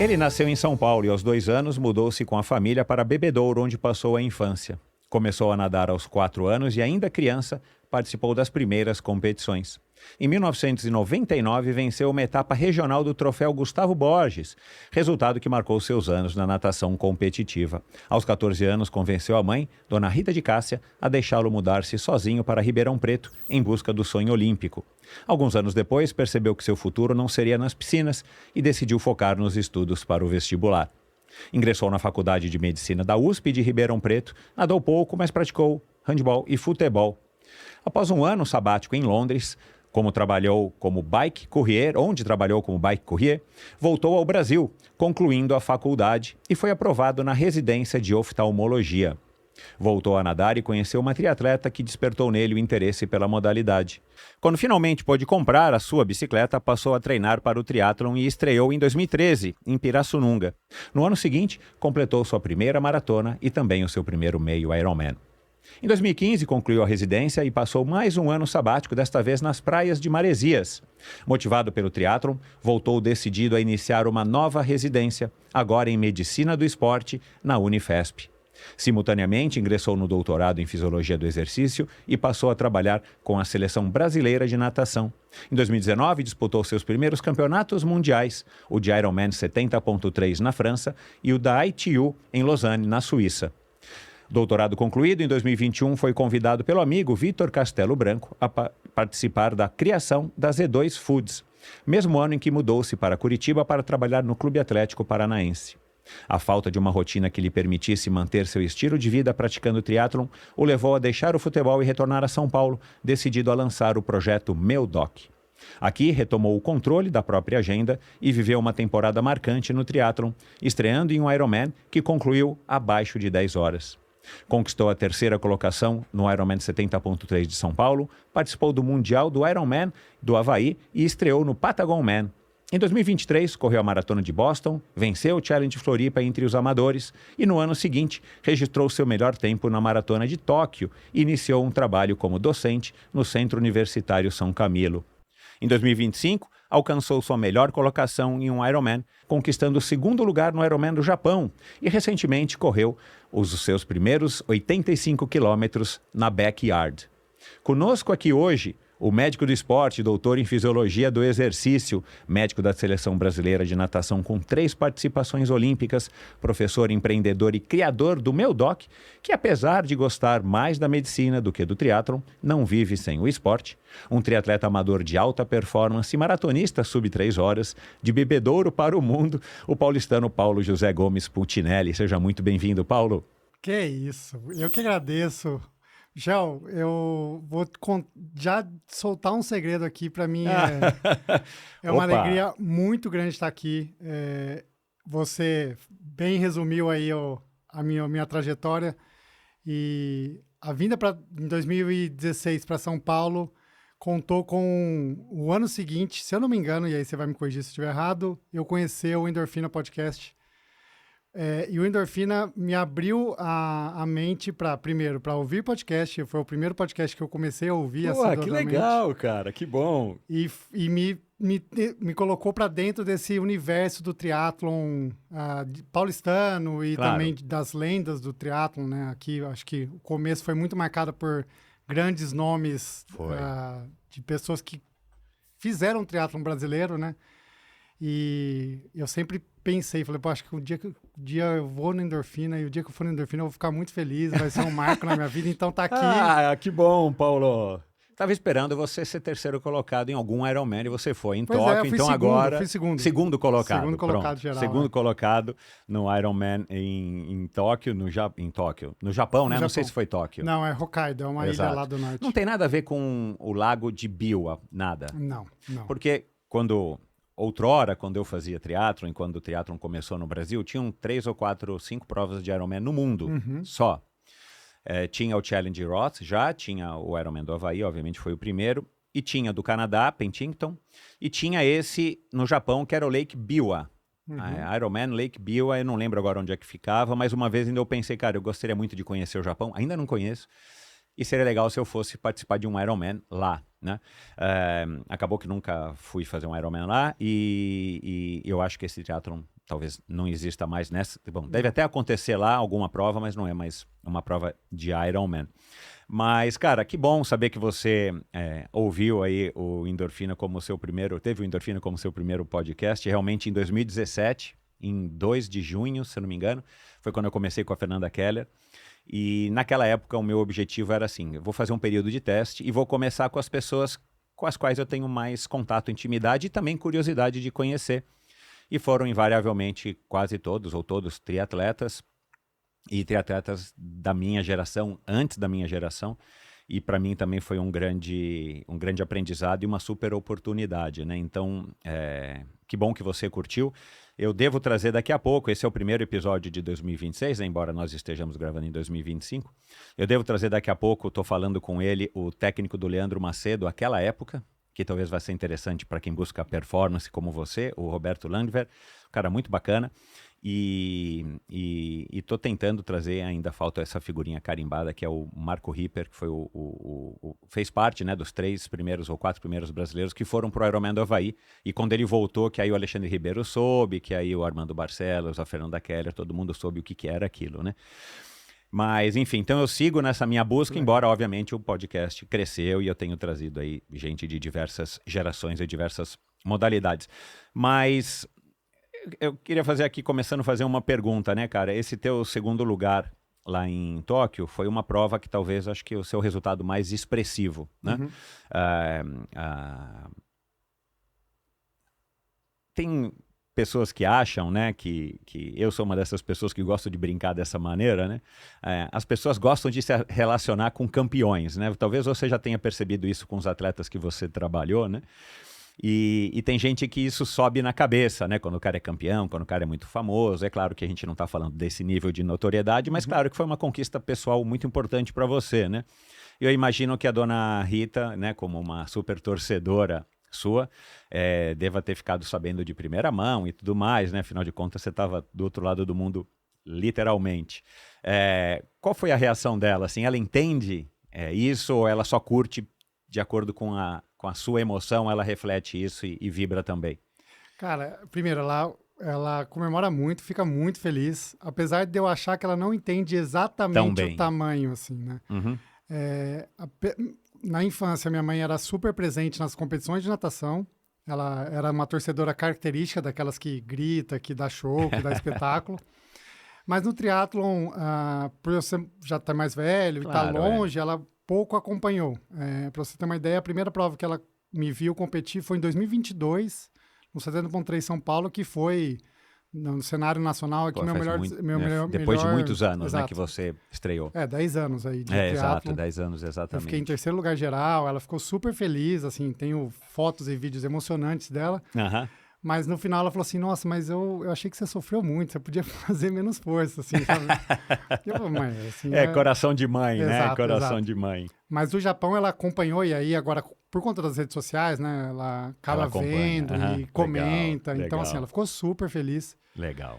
Ele nasceu em São Paulo e aos 2 anos mudou-se com a família para Bebedouro, onde passou a infância. Começou a nadar aos 4 anos e ainda criança participou das primeiras competições. Em 1999 venceu uma etapa regional do Troféu Gustavo Borges, resultado que marcou seus anos na natação competitiva. Aos 14 anos convenceu a mãe, Dona Rita de Cássia, a deixá-lo mudar-se sozinho para Ribeirão Preto em busca do sonho olímpico. Alguns anos depois percebeu que seu futuro não seria nas piscinas e decidiu focar nos estudos para o vestibular. Ingressou na Faculdade de Medicina da USP de Ribeirão Preto, nadou pouco, mas praticou handebol e futebol. Após um ano sabático em Londres, onde trabalhou como bike courier, voltou ao Brasil, concluindo a faculdade e foi aprovado na residência de oftalmologia. Voltou a nadar e conheceu uma triatleta que despertou nele o interesse pela modalidade. Quando finalmente pôde comprar a sua bicicleta, passou a treinar para o triatlon e estreou em 2013, em Pirassununga. No ano seguinte, completou sua primeira maratona e também o seu primeiro meio Ironman. Em 2015, concluiu a residência e passou mais um ano sabático, desta vez nas praias de Maresias. Motivado pelo triatlon, voltou decidido a iniciar uma nova residência, agora em Medicina do Esporte, na Unifesp. Simultaneamente, ingressou no doutorado em Fisiologia do Exercício e passou a trabalhar com a Seleção Brasileira de Natação. Em 2019, disputou seus primeiros campeonatos mundiais, o de Ironman 70.3 na França e o da ITU em Lausanne, na Suíça. Doutorado concluído, em 2021 foi convidado pelo amigo Vitor Castelo Branco a participar da criação da Z2 Foods, mesmo ano em que mudou-se para Curitiba para trabalhar no Clube Atlético Paranaense. A falta de uma rotina que lhe permitisse manter seu estilo de vida praticando triatlon o levou a deixar o futebol e retornar a São Paulo, decidido a lançar o projeto Meu Doc. Aqui retomou o controle da própria agenda e viveu uma temporada marcante no triatlon, estreando em um Ironman que concluiu abaixo de 10 horas. Conquistou a 3ª colocação no Ironman 70.3 de São Paulo, participou do Mundial do Ironman do Havaí e estreou no Patagon Man. Em 2023, correu a Maratona de Boston, venceu o Challenge Floripa entre os amadores e no ano seguinte registrou seu melhor tempo na Maratona de Tóquio e iniciou um trabalho como docente no Centro Universitário São Camilo. Em 2025, alcançou sua melhor colocação em um Ironman, conquistando o 2º lugar no Ironman do Japão e recentemente correu os seus primeiros 85 quilômetros na Backyard. Conosco aqui hoje, o médico do esporte, doutor em Fisiologia do Exercício, médico da Seleção Brasileira de Natação com 3 participações olímpicas, professor, empreendedor e criador do Meu Doc, que apesar de gostar mais da medicina do que do triatlon, não vive sem o esporte, um triatleta amador de alta performance, maratonista sub 3 horas, de Bebedouro para o mundo, o paulistano Paulo José Gomes Puccinelli. Seja muito bem-vindo, Paulo. Que isso, eu que agradeço. Gel, eu vou já soltar um segredo aqui, para mim é uma alegria muito grande estar aqui. Você bem resumiu aí a minha trajetória e a vinda em 2016 para São Paulo contou com o ano seguinte, se eu não me engano, e aí você vai me corrigir se eu estiver errado, eu conheci o Endorfina Podcast. E o Endorfina me abriu a mente primeiro, para ouvir podcast. Foi o primeiro podcast que eu comecei a ouvir. Que legal, cara, que bom. E me colocou para dentro desse universo do triatlon paulistano e também das lendas do triatlon, né? Aqui, acho que o começo foi muito marcado por grandes nomes de pessoas que fizeram triatlon brasileiro, né? E eu sempre pensei, falei, acho que um dia eu vou no Endorfina e o dia que eu for no Endorfina eu vou ficar muito feliz, vai ser um marco na minha vida, então tá aqui. Que bom, Paulo. Tava esperando você ser 3º colocado em algum Ironman e você foi em Tóquio, então agora... Fui segundo colocado. Segundo colocado geral. Segundo colocado no Ironman em Tóquio, no Japão, né? Japão. Não sei se foi Tóquio. Não, é Hokkaido, é uma ilha lá do norte. Não tem nada a ver com o lago de Biwa, nada. Não. Porque outrora, quando eu fazia triatlon, quando o triatlon começou no Brasil, tinham 3 ou 4 ou 5 provas de Ironman no mundo, só. Tinha o Challenge Roth, tinha o Ironman do Havaí, obviamente foi o primeiro, e tinha do Canadá, Penticton, e tinha esse no Japão, que era o Lake Biwa. Ironman Lake Biwa, eu não lembro agora onde é que ficava, mas uma vez ainda eu pensei, cara, eu gostaria muito de conhecer o Japão, ainda não conheço, e seria legal se eu fosse participar de um Ironman lá, né? Acabou que nunca fui fazer um Ironman lá, e eu acho que esse triatlon talvez não exista mais nessa. Bom, deve até acontecer lá alguma prova, mas não é mais uma prova de Ironman. Mas, cara, que bom saber que você ouviu aí o Endorfina como seu primeiro, teve o Endorfina como seu primeiro podcast, realmente em 2017, em 2 de junho, se eu não me engano, foi quando eu comecei com a Fernanda Keller, e naquela época o meu objetivo era assim, eu vou fazer um período de teste e vou começar com as pessoas com as quais eu tenho mais contato, intimidade e também curiosidade de conhecer. E foram invariavelmente quase todos ou todos triatletas, e triatletas da minha geração, antes da minha geração, e para mim também foi um grande aprendizado e uma super oportunidade, né? Então, que bom que você curtiu. Eu devo trazer daqui a pouco, esse é o primeiro episódio de 2026, né? Embora nós estejamos gravando em 2025. Eu devo trazer daqui a pouco, estou falando com ele, o técnico do Leandro Macedo, aquela época, que talvez vai ser interessante para quem busca performance como você, o Roberto Landver, um cara muito bacana. E tô tentando trazer, ainda falta essa figurinha carimbada, que é o Marco Ripper, que foi fez parte, né, dos 3 primeiros ou 4 primeiros brasileiros que foram pro Ironman do Havaí, e quando ele voltou, que aí o Alexandre Ribeiro soube, que aí o Armando Barcelos, a Fernanda Keller, todo mundo soube o que era aquilo, né? Mas, enfim, então eu sigo nessa minha busca, embora, obviamente, o podcast cresceu e eu tenho trazido aí gente de diversas gerações e diversas modalidades. Mas eu queria fazer aqui, começando a fazer uma pergunta, né, cara? Esse teu segundo lugar lá em Tóquio foi uma prova que talvez, acho que o seu resultado mais expressivo, né? Tem pessoas que acham, né, que eu sou uma dessas pessoas que gostam de brincar dessa maneira, né? As pessoas gostam de se relacionar com campeões, né? Talvez você já tenha percebido isso com os atletas que você trabalhou, né? E tem gente que isso sobe na cabeça, né? Quando o cara é campeão, quando o cara é muito famoso. É claro que a gente não está falando desse nível de notoriedade, mas claro que foi uma conquista pessoal muito importante para você, né? Eu imagino que a dona Rita, né, como uma super torcedora sua, deva ter ficado sabendo de primeira mão e tudo mais, né? Afinal de contas, você estava do outro lado do mundo, literalmente. Qual foi a reação dela? Assim, ela entende isso ou ela só curte de acordo com a sua emoção, ela reflete isso e vibra também? Cara, primeiro, ela comemora muito, fica muito feliz, apesar de eu achar que ela não entende exatamente o tamanho, assim, né? Na infância, minha mãe era super presente nas competições de natação. Ela era uma torcedora característica, daquelas que grita, que dá show, que dá espetáculo. Mas no triatlon, por eu já estar mais velho e estar longe, ela pouco acompanhou. Para você ter uma ideia, a primeira prova que ela me viu competir foi em 2022, no 70.3 São Paulo, que foi no cenário nacional aqui. Depois de muitos anos, né, que você estreou. 10 anos aí de triatlon. Exato, 10 anos, exatamente. Eu fiquei em terceiro lugar geral, ela ficou super feliz, assim, tenho fotos e vídeos emocionantes dela. Mas no final ela falou assim, nossa, mas eu achei que você sofreu muito, você podia fazer menos força, assim, sabe? Eu falei, mãe, assim, coração de mãe, exato, né? Coração de mãe. Mas do Japão ela acompanhou, e aí agora, por conta das redes sociais, né, ela acaba vendo e comenta. Legal, então, assim, ela ficou super feliz. Legal.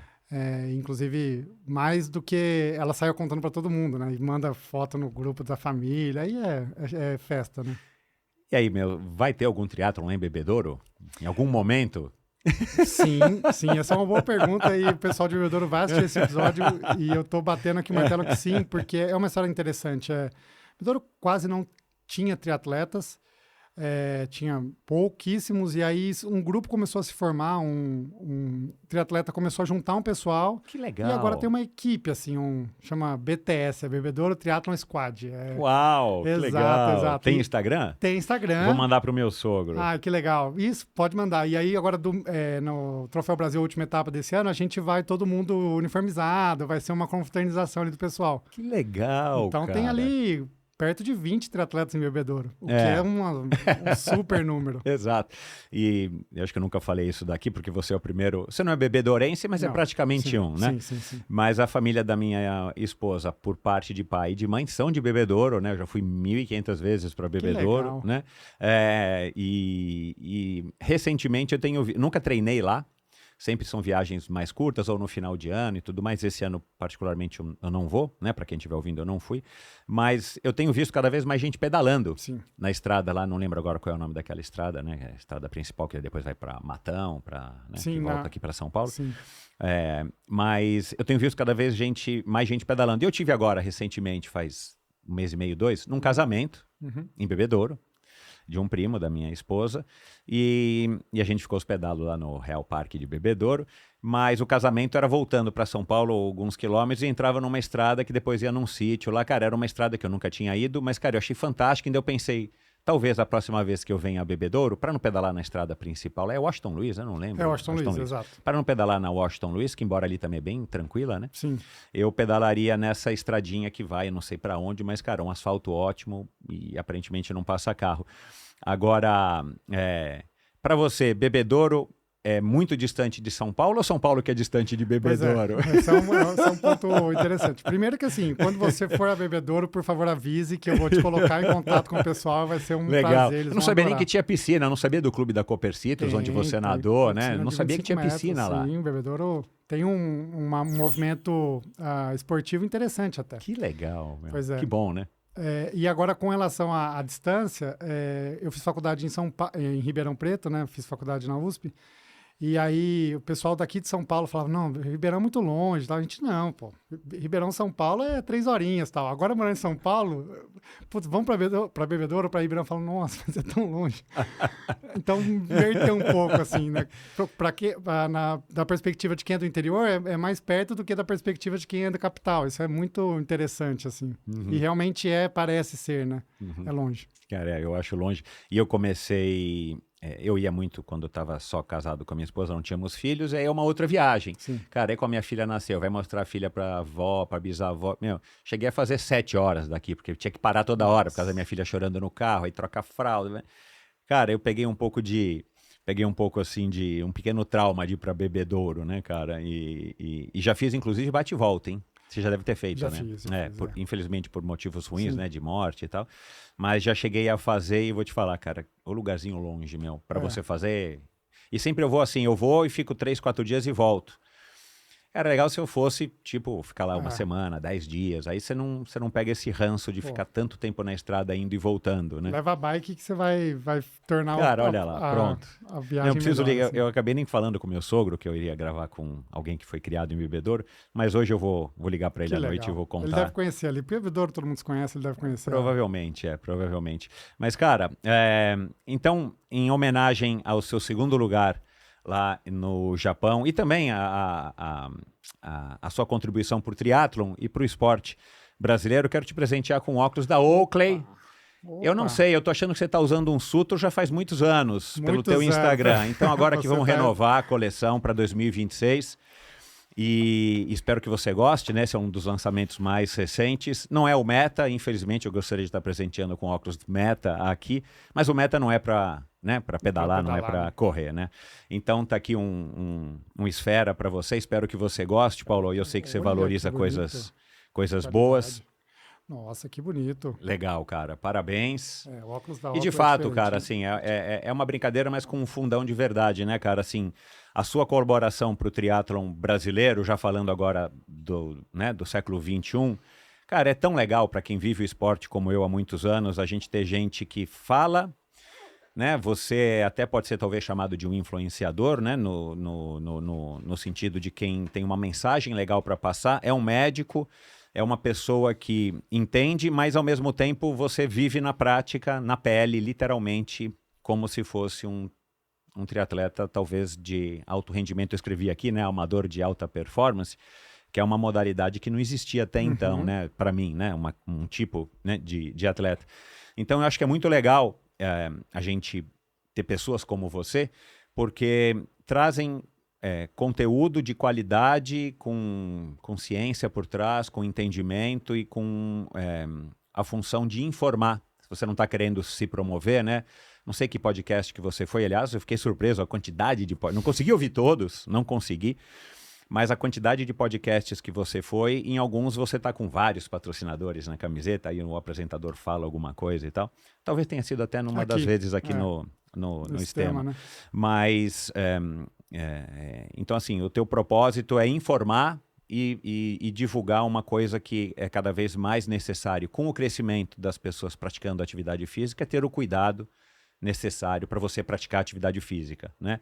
Inclusive, mais do que ela saiu contando para todo mundo, né? E manda foto no grupo da família, aí é festa, né? E aí, vai ter algum triatlon lá em Bebedouro? Em algum momento? Sim, essa é uma boa pergunta e o pessoal de Bebedouro vai assistir esse episódio e eu tô batendo aqui o martelo que sim, porque é uma história interessante. Bebedouro quase não tinha triatletas, tinha pouquíssimos, e aí um grupo começou a se formar, um triatleta começou a juntar um pessoal. Que legal. E agora tem uma equipe, assim, chama BTS, Bebedouro Triathlon Squad. Uau, que legal. Exato. Tem Instagram? Tem Instagram. Vou mandar pro meu sogro. Que legal. Isso, pode mandar. E aí agora no Troféu Brasil, última etapa desse ano, a gente vai todo mundo uniformizado, vai ser uma confraternização ali do pessoal. Que legal, então cara. Tem ali perto de 20 triatletas em Bebedouro, o que é um super número. Exato. E eu acho que eu nunca falei isso daqui, porque você é o primeiro... Você não é bebedourense, mas é praticamente né? Sim. Mas a família da minha esposa, por parte de pai e de mãe, são de Bebedouro, né? Eu já fui 1.500 vezes para Bebedouro, né? E recentemente eu nunca treinei lá, sempre são viagens mais curtas ou no final de ano e tudo mais. Esse ano, particularmente, eu não vou, né? Para quem estiver ouvindo, eu não fui. Mas eu tenho visto cada vez mais gente pedalando na estrada lá, não lembro agora qual é o nome daquela estrada, né? A estrada principal que depois vai para Matão, né? Que volta aqui para São Paulo. Sim. Mas eu tenho visto cada vez mais gente pedalando. E eu tive agora, recentemente, faz 1 mês e meio, 2, num casamento em Bebedouro, de um primo da minha esposa, e a gente ficou hospedado lá no Real Parque de Bebedouro, mas o casamento era voltando para São Paulo alguns quilômetros e entrava numa estrada que depois ia num sítio lá, cara, era uma estrada que eu nunca tinha ido, mas, cara, eu achei fantástico, ainda eu pensei, talvez a próxima vez que eu venha a Bebedouro, para não pedalar na estrada principal, é Washington Luiz, eu não lembro. É Washington Luiz, exato. Para não pedalar na Washington Luiz, que embora ali também é bem tranquila, né? Sim. Eu pedalaria nessa estradinha que vai, eu não sei para onde, mas, cara, um asfalto ótimo e aparentemente não passa carro. Agora, para você, Bebedouro é muito distante de São Paulo ou São Paulo que é distante de Bebedouro? Esse é um ponto interessante. Primeiro que assim, quando você for a Bebedouro, por favor avise que eu vou te colocar em contato com o pessoal, vai ser um prazer. Eu não sabia nem que tinha piscina, eu não sabia do Clube da Copercitos, onde você nadou, né? Não sabia que tinha piscina lá. Sim, o Bebedouro tem um movimento esportivo interessante até. Que legal, meu. Pois é. Que bom, né? E agora, com relação à distância, eu fiz faculdade em Ribeirão Preto, né? Fiz faculdade na USP. E aí, o pessoal daqui de São Paulo falava, não, Ribeirão é muito longe, tal. A gente, não, pô, Ribeirão, São Paulo é 3 horinhas, tal. Agora, morando em São Paulo, putz, vamos para Bebedouro ou para Ribeirão? Falam, nossa, mas é tão longe. Então, inverter um pouco, assim, né? Da perspectiva de quem é do interior, é mais perto do que da perspectiva de quem é da capital. Isso é muito interessante, assim. E realmente parece ser, né? É longe. Cara, eu acho longe. E eu comecei... eu ia muito quando eu estava só casado com a minha esposa, não tínhamos filhos, aí é uma outra viagem. Sim. Cara, aí quando a minha filha nasceu, vai mostrar a filha pra avó, pra bisavó. Meu, cheguei a fazer 7 horas daqui, porque eu tinha que parar toda hora, por causa da minha filha chorando no carro, aí troca a fralda. Né? Cara, eu peguei um pouco assim de um pequeno trauma de ir pra Bebedouro, né, cara? E já fiz, inclusive, bate e volta, hein? Você já deve ter feito, já né? Fiz, infelizmente por motivos ruins, Sim. né? De morte e tal. Mas já cheguei a fazer e vou te falar, cara, o lugarzinho longe, meu, pra você fazer. E sempre eu vou assim, eu vou e fico 3, 4 dias e volto. Era legal se eu fosse, tipo, ficar lá uma semana, 10 dias. Aí você não pega esse ranço de ficar tanto tempo na estrada indo e voltando, né? Leva a bike que você vai tornar Cara, olha lá, pronto. A viagem não preciso melhor, ligar. assim. Eu acabei nem falando com meu sogro, que eu iria gravar com alguém que foi criado em Bebedouro, mas hoje eu vou ligar para ele à noite e vou contar. Ele deve conhecer ali. Bebedouro todo mundo se conhece, ele deve conhecer. Provavelmente, provavelmente. Mas, cara, então, em homenagem ao seu segundo lugar lá no Japão e também a sua contribuição para o triatlon e para o esporte brasileiro, quero te presentear com óculos da Oakley. Opa. Eu não sei, eu tô achando que você está usando um Sutro já faz muitos anos pelo teu Instagram. Então agora que vamos renovar a coleção para 2026 e espero que você goste, né? Esse é um dos lançamentos mais recentes. Não é o Meta, infelizmente eu gostaria de estar presenteando com óculos Meta aqui, mas o Meta não é para pedalar, não é para correr, né? Então tá aqui um esfera para você, espero que você goste, Paulo, e eu sei que você valoriza coisas boas. Nossa, que bonito. Legal, cara, parabéns. O óculos da E de fato, cara, assim, é uma brincadeira, mas com um fundão de verdade, né, cara, assim, a sua colaboração para o triatlon brasileiro, já falando agora do século XXI, cara, é tão legal para quem vive o esporte como eu há muitos anos, a gente ter gente que fala, né? Você até pode ser talvez chamado de um influenciador, né? No sentido de quem tem uma mensagem legal para passar, é um médico, é uma pessoa que entende, mas ao mesmo tempo você vive na prática, na pele, literalmente, como se fosse um triatleta talvez de alto rendimento. Eu escrevi aqui, né? Amador de alta performance, que é uma modalidade que não existia até então, né? Para mim, né? Um tipo, né? de atleta. Então eu acho que é muito legal a gente ter pessoas como você, porque trazem conteúdo de qualidade, com ciência por trás, com entendimento e com a função de informar. Se você não está querendo se promover, né? Não sei que podcast que você foi, aliás, eu fiquei surpreso a quantidade de podcasts. Não consegui ouvir todos, não consegui. Mas a quantidade de podcasts que você foi, em alguns você está com vários patrocinadores na camiseta, aí o apresentador fala alguma coisa e tal. Talvez tenha sido até numa das vezes aqui no Estema. Né? Mas Então, assim, o teu propósito é informar e divulgar uma coisa que é cada vez mais necessário com o crescimento das pessoas praticando atividade física, é ter o cuidado necessário para você praticar atividade física, né?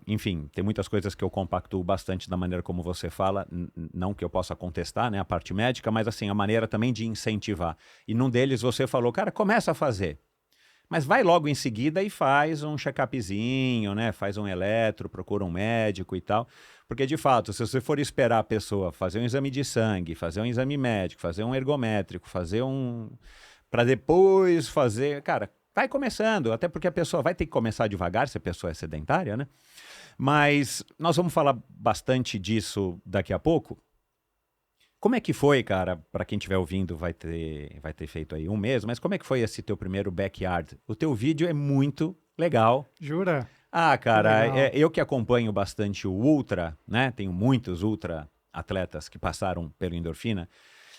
Enfim, tem muitas coisas que eu compactuo bastante da maneira como você fala, não que eu possa contestar, né, a parte médica, mas assim, a maneira também de incentivar. E num deles você falou, cara, começa a fazer. Mas vai logo em seguida e faz um check-upzinho, né? Faz um eletro, procura um médico e tal. Porque, de fato, se você for esperar a pessoa fazer um exame de sangue, fazer um exame médico, fazer um ergométrico, fazer um... para depois fazer... Cara, vai começando, até porque a pessoa vai ter que começar devagar, se a pessoa é sedentária, né? Mas nós vamos falar bastante disso daqui a pouco. Como é que foi, cara, para quem estiver ouvindo, vai ter feito aí um mês, mas como é que foi esse teu primeiro backyard? O teu vídeo é muito legal. Jura? Ah, cara, eu que acompanho bastante o Ultra, né? Tenho muitos Ultra atletas que passaram pelo Endorfina,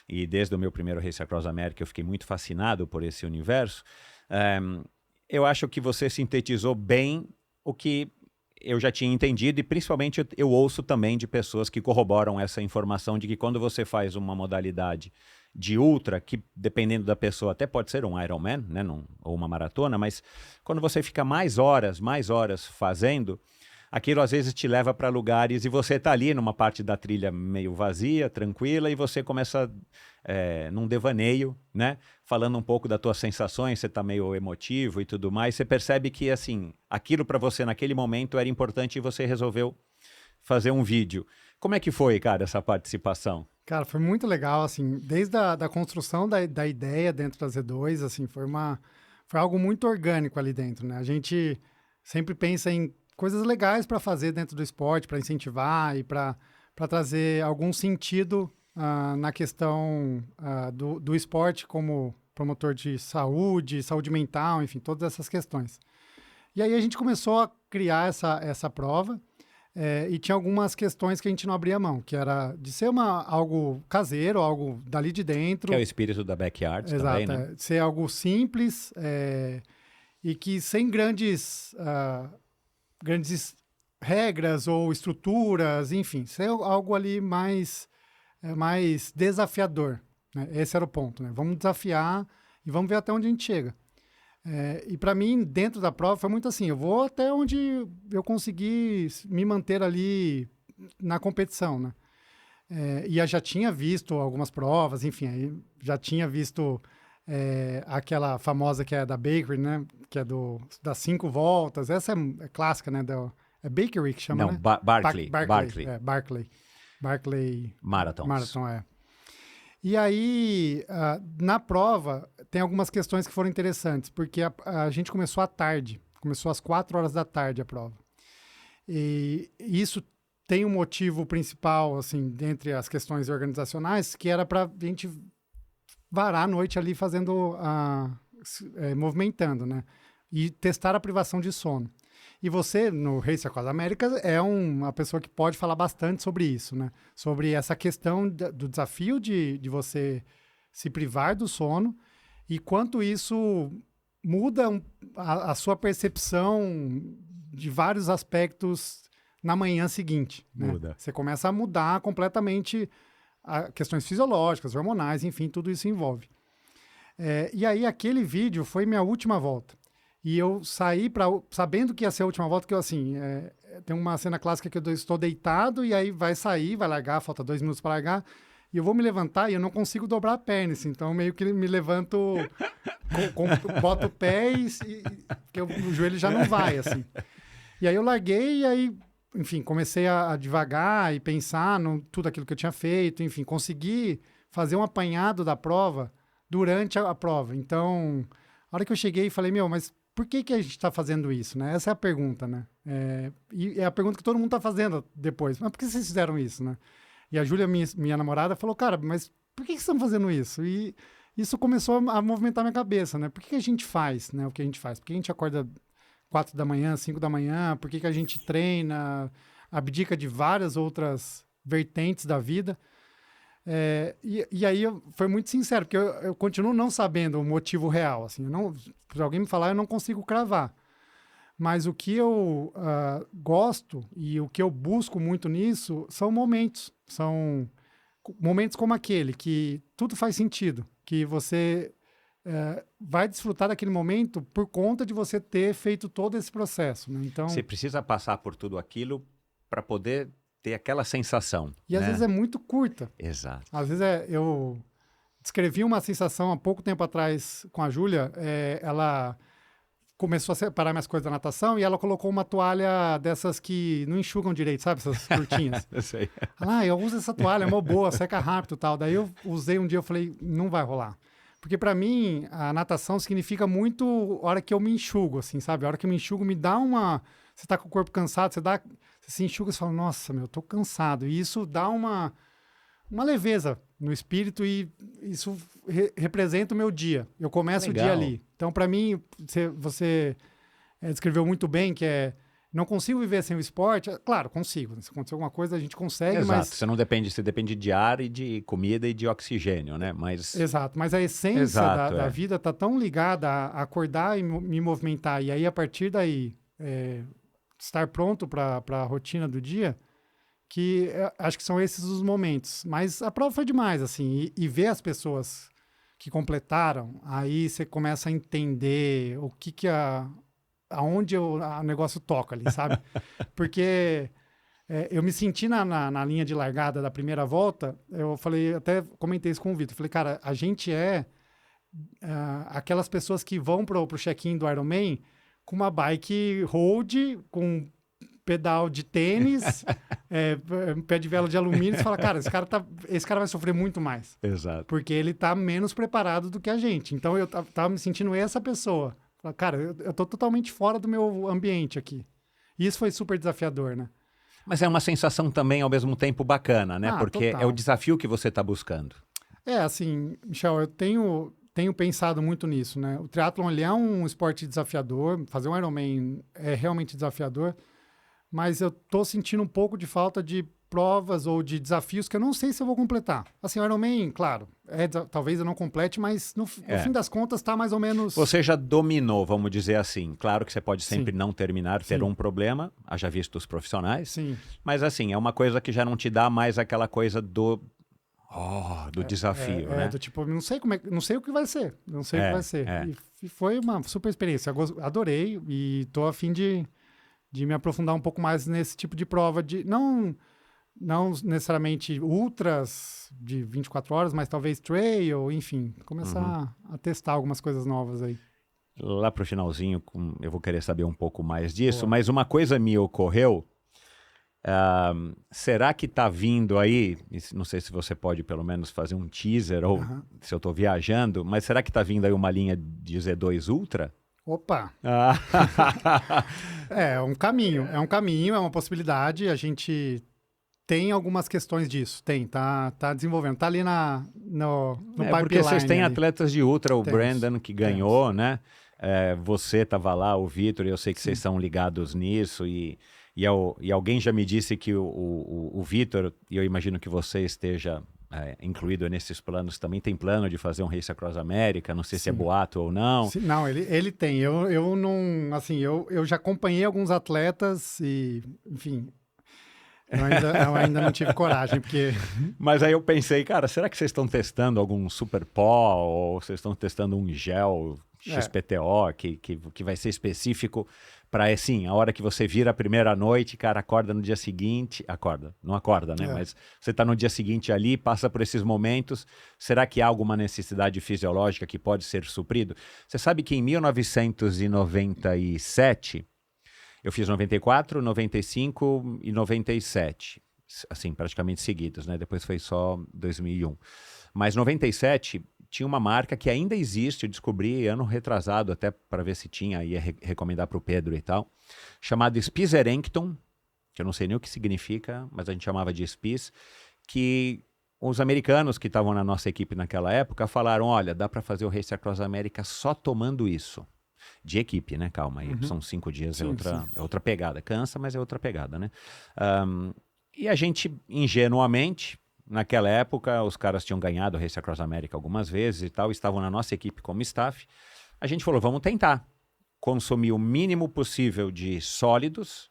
e desde o meu primeiro Race Across America eu fiquei muito fascinado por esse universo. Eu acho que você sintetizou bem o que eu já tinha entendido, e principalmente eu ouço também de pessoas que corroboram essa informação de que quando você faz uma modalidade de ultra, que dependendo da pessoa até pode ser um Ironman, né, ou uma maratona, mas quando você fica mais horas fazendo, aquilo às vezes te leva para lugares e você está ali numa parte da trilha meio vazia, tranquila, e você começa num devaneio, né? Falando um pouco das tuas sensações, você está meio emotivo e tudo mais, você percebe que, assim, aquilo para você naquele momento era importante e você resolveu fazer um vídeo. Como é que foi, cara, essa participação? Cara, foi muito legal, assim, desde a construção da ideia dentro da Z2, assim, foi algo muito orgânico ali dentro, né? A gente sempre pensa em coisas legais para fazer dentro do esporte, para incentivar e para trazer algum sentido na questão do esporte como promotor de saúde mental, enfim, todas essas questões. E aí a gente começou a criar essa prova e tinha algumas questões que a gente não abria mão, que era de ser algo caseiro, algo dali de dentro. Que é o espírito da Backyard também, né? Ser algo simples e que sem grandes regras ou estruturas, enfim, ser algo ali mais desafiador, né? Esse era o ponto, né? Vamos desafiar e vamos ver até onde a gente chega. E para mim, dentro da prova, foi muito assim, eu vou até onde eu conseguir me manter ali na competição, né? E eu já tinha visto algumas provas, enfim, aí já tinha visto aquela famosa que é da Bakery, né? Que é das 5 voltas. Essa é clássica, né? É Bakery que chama, não, né? Barkley. Barkley Marathons. Marathon. E aí, na prova, tem algumas questões que foram interessantes, porque a gente começou à tarde, começou às 4 horas da tarde a prova. E isso tem um motivo principal, assim, dentre as questões organizacionais, que era para a gente varar a noite ali fazendo, movimentando, né? E testar a privação de sono. E você, no Race Across America, é uma pessoa que pode falar bastante sobre isso, né? Sobre essa questão do desafio de você se privar do sono e quanto isso muda a sua percepção de vários aspectos na manhã seguinte. Muda. Né? Você começa a mudar completamente questões fisiológicas, hormonais, enfim, tudo isso envolve. E aí, aquele vídeo foi minha última volta. E eu saí sabendo que ia ser a última volta, que eu, assim, tem uma cena clássica que eu estou deitado e aí vai largar, falta 2 minutos para largar, e eu vou me levantar e eu não consigo dobrar a perna, assim, então meio que me levanto, boto o pé porque o joelho já não vai, assim. E aí eu larguei e aí, enfim, comecei a devagar e pensar tudo aquilo que eu tinha feito, enfim, consegui fazer um apanhado da prova durante a prova. Então, a hora que eu cheguei, falei, mas por que a gente está fazendo isso, né? Essa é a pergunta, né? E é a pergunta que todo mundo está fazendo depois. Mas por que vocês fizeram isso, né? E a Júlia, minha namorada, falou, cara, mas por que vocês estão fazendo isso? E isso começou a movimentar minha cabeça, né? Por que a gente faz, né? O que a gente faz? Por que a gente acorda 4 da manhã, 5 da manhã? Por que a gente treina? Abdica de várias outras vertentes da vida? E aí foi muito sincero, porque eu continuo não sabendo o motivo real, assim, se alguém me falar, eu não consigo cravar. Mas o que eu gosto e o que eu busco muito nisso são momentos. São momentos como aquele, que tudo faz sentido, que você vai desfrutar daquele momento por conta de você ter feito todo esse processo, né? Então, Você precisa passar por tudo aquilo para poder ter aquela sensação. e às vezes é muito curta. Exato. Às vezes eu descrevi uma sensação há pouco tempo atrás com a Júlia. Ela começou a separar minhas coisas da natação e ela colocou uma toalha dessas que não enxugam direito, sabe? Essas curtinhas. Eu sei. Eu uso essa toalha, é mó boa, seca rápido e tal. Daí eu usei um dia, eu falei, não vai rolar. Porque para mim, a natação significa muito a hora que eu me enxugo, assim, sabe? A hora que eu me enxugo me dá uma... Você tá com o corpo cansado, você se enxuga e fala, nossa, meu, eu tô cansado. E isso dá uma leveza no espírito e isso representa o meu dia. Eu começo o dia ali. Então, para mim, você descreveu muito bem que não consigo viver sem o esporte. Claro, consigo. Se acontecer alguma coisa, a gente consegue, Exato. mas... Você depende de ar e de comida e de oxigênio, né? Mas... Exato, mas a essência da vida tá tão ligada a acordar e me movimentar. E aí, a partir daí, estar pronto para a rotina do dia, que acho que são esses os momentos. Mas a prova foi demais, assim. E ver as pessoas que completaram, aí você começa a entender o que aonde o negócio toca ali, sabe? Porque eu me senti na linha de largada da primeira volta, eu falei, até comentei isso com o Vitor, falei, cara, a gente aquelas pessoas que vão pro check-in do Ironman com uma bike road, com pedal de tênis, pé de vela de alumínio, você fala, cara, esse cara vai sofrer muito mais. Exato. Porque ele tá menos preparado do que a gente. Então, eu tava me sentindo essa pessoa. Cara, eu tô totalmente fora do meu ambiente aqui. E isso foi super desafiador, né? Mas é uma sensação também, ao mesmo tempo, bacana, né? Porque total. é o desafio que você está buscando. Assim, Michel, eu tenho pensado muito nisso, né? O triatlon, ele é um esporte desafiador. Fazer um Ironman é realmente desafiador. Mas eu tô sentindo um pouco de falta de provas ou de desafios que eu não sei se eu vou completar. Assim, o Ironman, claro, talvez eu não complete, mas no fim das contas tá mais ou menos... Você já dominou, vamos dizer assim. Claro que você pode sempre não terminar, ter um problema, haja visto os profissionais. Sim. Mas assim, é uma coisa que já não te dá mais aquela coisa do desafio, né? Do tipo, não sei o que vai ser. Não sei o que vai ser. E foi uma super experiência. Adorei e tô a fim de me aprofundar um pouco mais nesse tipo de prova, não necessariamente ultras de 24 horas, mas talvez trail, enfim, começar a testar algumas coisas novas aí. Lá pro finalzinho, eu vou querer saber um pouco mais disso, mas uma coisa me ocorreu, será que tá vindo aí, não sei se você pode pelo menos fazer um teaser, ou se eu tô viajando, mas será que tá vindo aí uma linha de Z2 Ultra? Opa! É um caminho, é uma possibilidade. A gente tem algumas questões disso, tá desenvolvendo, tá ali no pipeline. Porque vocês têm ali. Atletas de ultra, o Temos. Brandon que ganhou, né? Você estava lá, o Vitor, e eu sei que vocês são ligados nisso, e alguém já me disse que o Vitor, e eu imagino que você esteja incluído nesses planos, também tem plano de fazer um Race Across America, não sei se é boato ou não. Sim, não, ele tem. Eu não, assim, eu já acompanhei alguns atletas e, enfim, eu ainda não tive coragem, porque... Mas aí eu pensei, cara, será que vocês estão testando algum super pó, ou vocês estão testando um gel XPTO que vai ser específico para, assim, a hora que você vira a primeira noite, cara, acorda no dia seguinte, não acorda, né? Mas você está no dia seguinte ali, passa por esses momentos, será que há alguma necessidade fisiológica que pode ser suprido? Você sabe que em 1997, eu fiz 94, 95 e 97, assim, praticamente seguidos, né? Depois foi só 2001. Mas 97... tinha uma marca que ainda existe, eu descobri ano retrasado, até para ver se tinha, ia recomendar para o Pedro e tal, chamado Spizerenkton, que eu não sei nem o que significa, mas a gente chamava de Spiz, que os americanos que estavam na nossa equipe naquela época falaram, olha, dá para fazer o Race Across America só tomando isso. De equipe, né? Calma aí, são 5 dias, é outra pegada. Cansa, mas é outra pegada, né? E a gente, ingenuamente... Naquela época, os caras tinham ganhado o Race Across America algumas vezes e tal, estavam na nossa equipe como staff. A gente falou, vamos tentar. consumir o mínimo possível de sólidos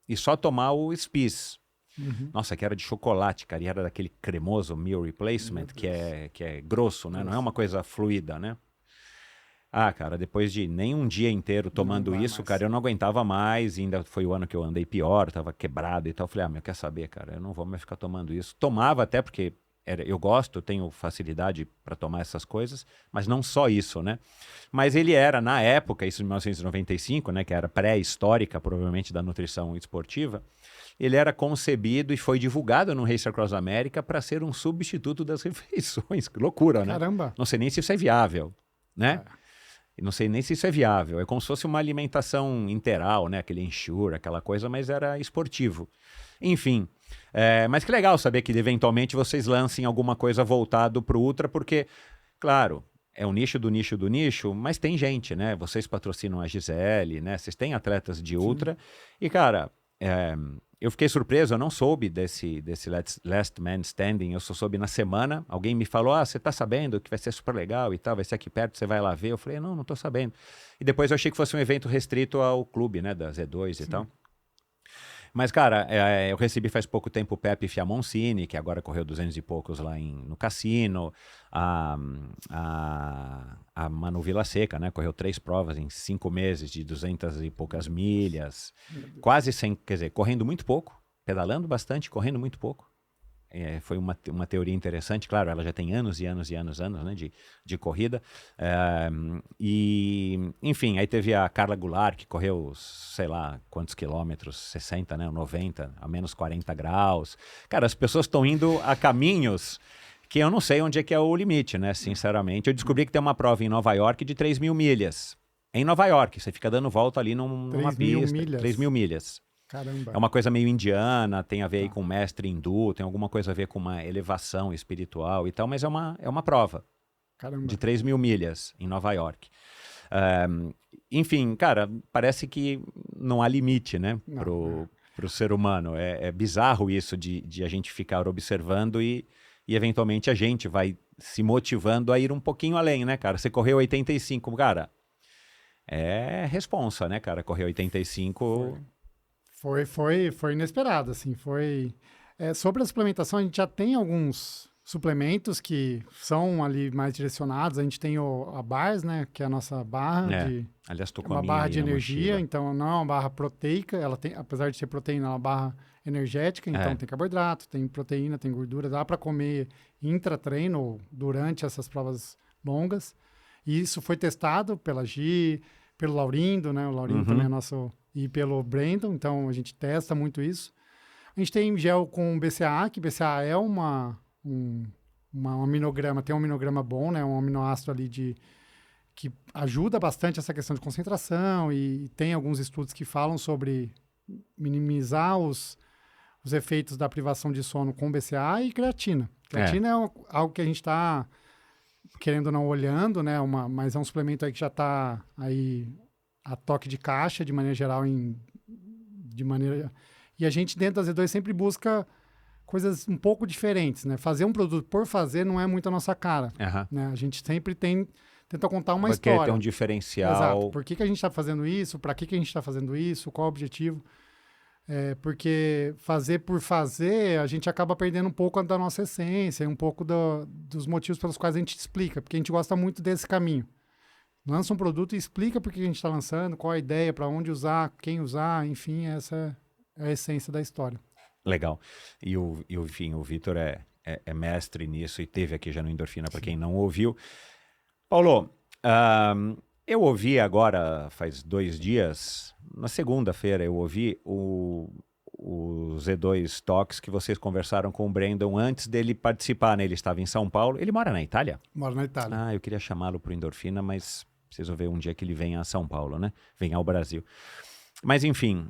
e só tomar o Spice. Nossa, que era de chocolate, cara, e era daquele cremoso meal replacement, que é grosso, né? Não é uma coisa fluida, né? Ah, cara, depois de nem um dia inteiro tomando isso, cara, eu não aguentava mais, e ainda foi o ano que eu andei pior, tava quebrado e tal. Eu falei, meu, quer saber, cara, eu não vou mais ficar tomando isso. Tomava até porque eu gosto, eu tenho facilidade para tomar essas coisas, mas não só isso, né? Mas ele era, na época, isso em 1995, né, que era pré-histórica, provavelmente, da nutrição esportiva, ele era concebido e foi divulgado no Race Across America para ser um substituto das refeições. Que loucura, né? Caramba! Não sei nem se isso é viável, né? Não sei nem se isso é viável. É como se fosse uma alimentação integral, né? Aquele Ensure, aquela coisa, mas era esportivo. Enfim, mas que legal saber que eventualmente vocês lancem alguma coisa voltado para o Ultra, porque, claro, é um nicho do nicho do nicho, mas tem gente, né? Vocês patrocinam a Gisele, né? Vocês têm atletas de Ultra. Sim. E, cara, eu fiquei surpreso, eu não soube desse Last Man Standing, eu só soube na semana. Alguém me falou, você tá sabendo que vai ser super legal e tal, vai ser aqui perto, você vai lá ver. Eu falei, não tô sabendo. E depois eu achei que fosse um evento restrito ao clube, né, da Z2 e tal. Mas, cara, eu recebi faz pouco tempo o Pepe Fiamoncini, que agora correu 200 e poucos lá no Cassino. A Manu Vilaseca, né? Correu 3 provas em 5 meses de 200 e poucas milhas. Quase sem, quer dizer, correndo muito pouco, pedalando bastante, correndo muito pouco. Foi uma teoria interessante, claro, ela já tem anos e anos, né, de corrida. E, enfim, aí teve a Carla Goulart, que correu, sei lá, quantos quilômetros, 60, né, 90, a menos 40 graus. Cara, as pessoas estão indo a caminhos que eu não sei onde é que é o limite, né, sinceramente. Eu descobri que tem uma prova em Nova York de 3.000 milhas. Em Nova York, você fica dando volta ali numa pista. 3.000 milhas. Caramba. É uma coisa meio indiana, tem a ver aí com mestre hindu, tem alguma coisa a ver com uma elevação espiritual e tal, mas é uma prova. Caramba. De 3.000 milhas em Nova York. Enfim, cara, parece que não há limite, né, pro ser humano. É bizarro isso de a gente ficar observando e eventualmente a gente vai se motivando a ir um pouquinho além, né, cara? Você correu 85, cara, é responsa, né, cara? Correr 85... Foi inesperado, assim, sobre a suplementação, a gente já tem alguns suplementos que são ali mais direcionados, a gente tem a BARS, né, que é a nossa barra aliás, tô com uma barra de energia, mochila. Então não é uma barra proteica, ela tem, apesar de ser proteína, é uma barra energética, então tem carboidrato, tem proteína, tem gordura, dá para comer intra-treino ou durante essas provas longas, e isso foi testado pela Gi, pelo Laurindo, né, o Laurindo também é nosso... E pelo Brandon, então a gente testa muito isso. A gente tem gel com BCAA, que BCAA é um aminograma, tem um aminograma bom, né? Um aminoácido ali que ajuda bastante essa questão de concentração e tem alguns estudos que falam sobre minimizar os efeitos da privação de sono com BCAA e creatina. Creatina é algo que a gente está, querendo ou não, olhando, né? Mas é um suplemento aí que já está aí... a toque de caixa, de maneira geral, e a gente, dentro da Z2, sempre busca coisas um pouco diferentes, né? Fazer um produto por fazer não é muito a nossa cara, né? A gente sempre tenta contar uma história. Quer ter um diferencial. Exato. Por que a gente está fazendo isso? Para que a gente está fazendo isso? Qual o objetivo? Porque fazer por fazer, a gente acaba perdendo um pouco da nossa essência, um pouco dos motivos pelos quais a gente explica, porque a gente gosta muito desse caminho. Lança um produto e explica por que a gente está lançando, qual a ideia, para onde usar, quem usar, enfim, essa é a essência da história. Legal. Enfim, o Vitor é mestre nisso e teve aqui já no Endorfina, para quem não ouviu. Paulo, eu ouvi agora, faz 2 dias, na segunda-feira eu ouvi o Z2 Talks que vocês conversaram com o Brandon antes dele participar, né? Ele estava em São Paulo. Ele mora na Itália? Mora na Itália. Eu queria chamá-lo para o Endorfina, mas preciso ver um dia que ele venha a São Paulo, né? Venha ao Brasil. Mas, enfim,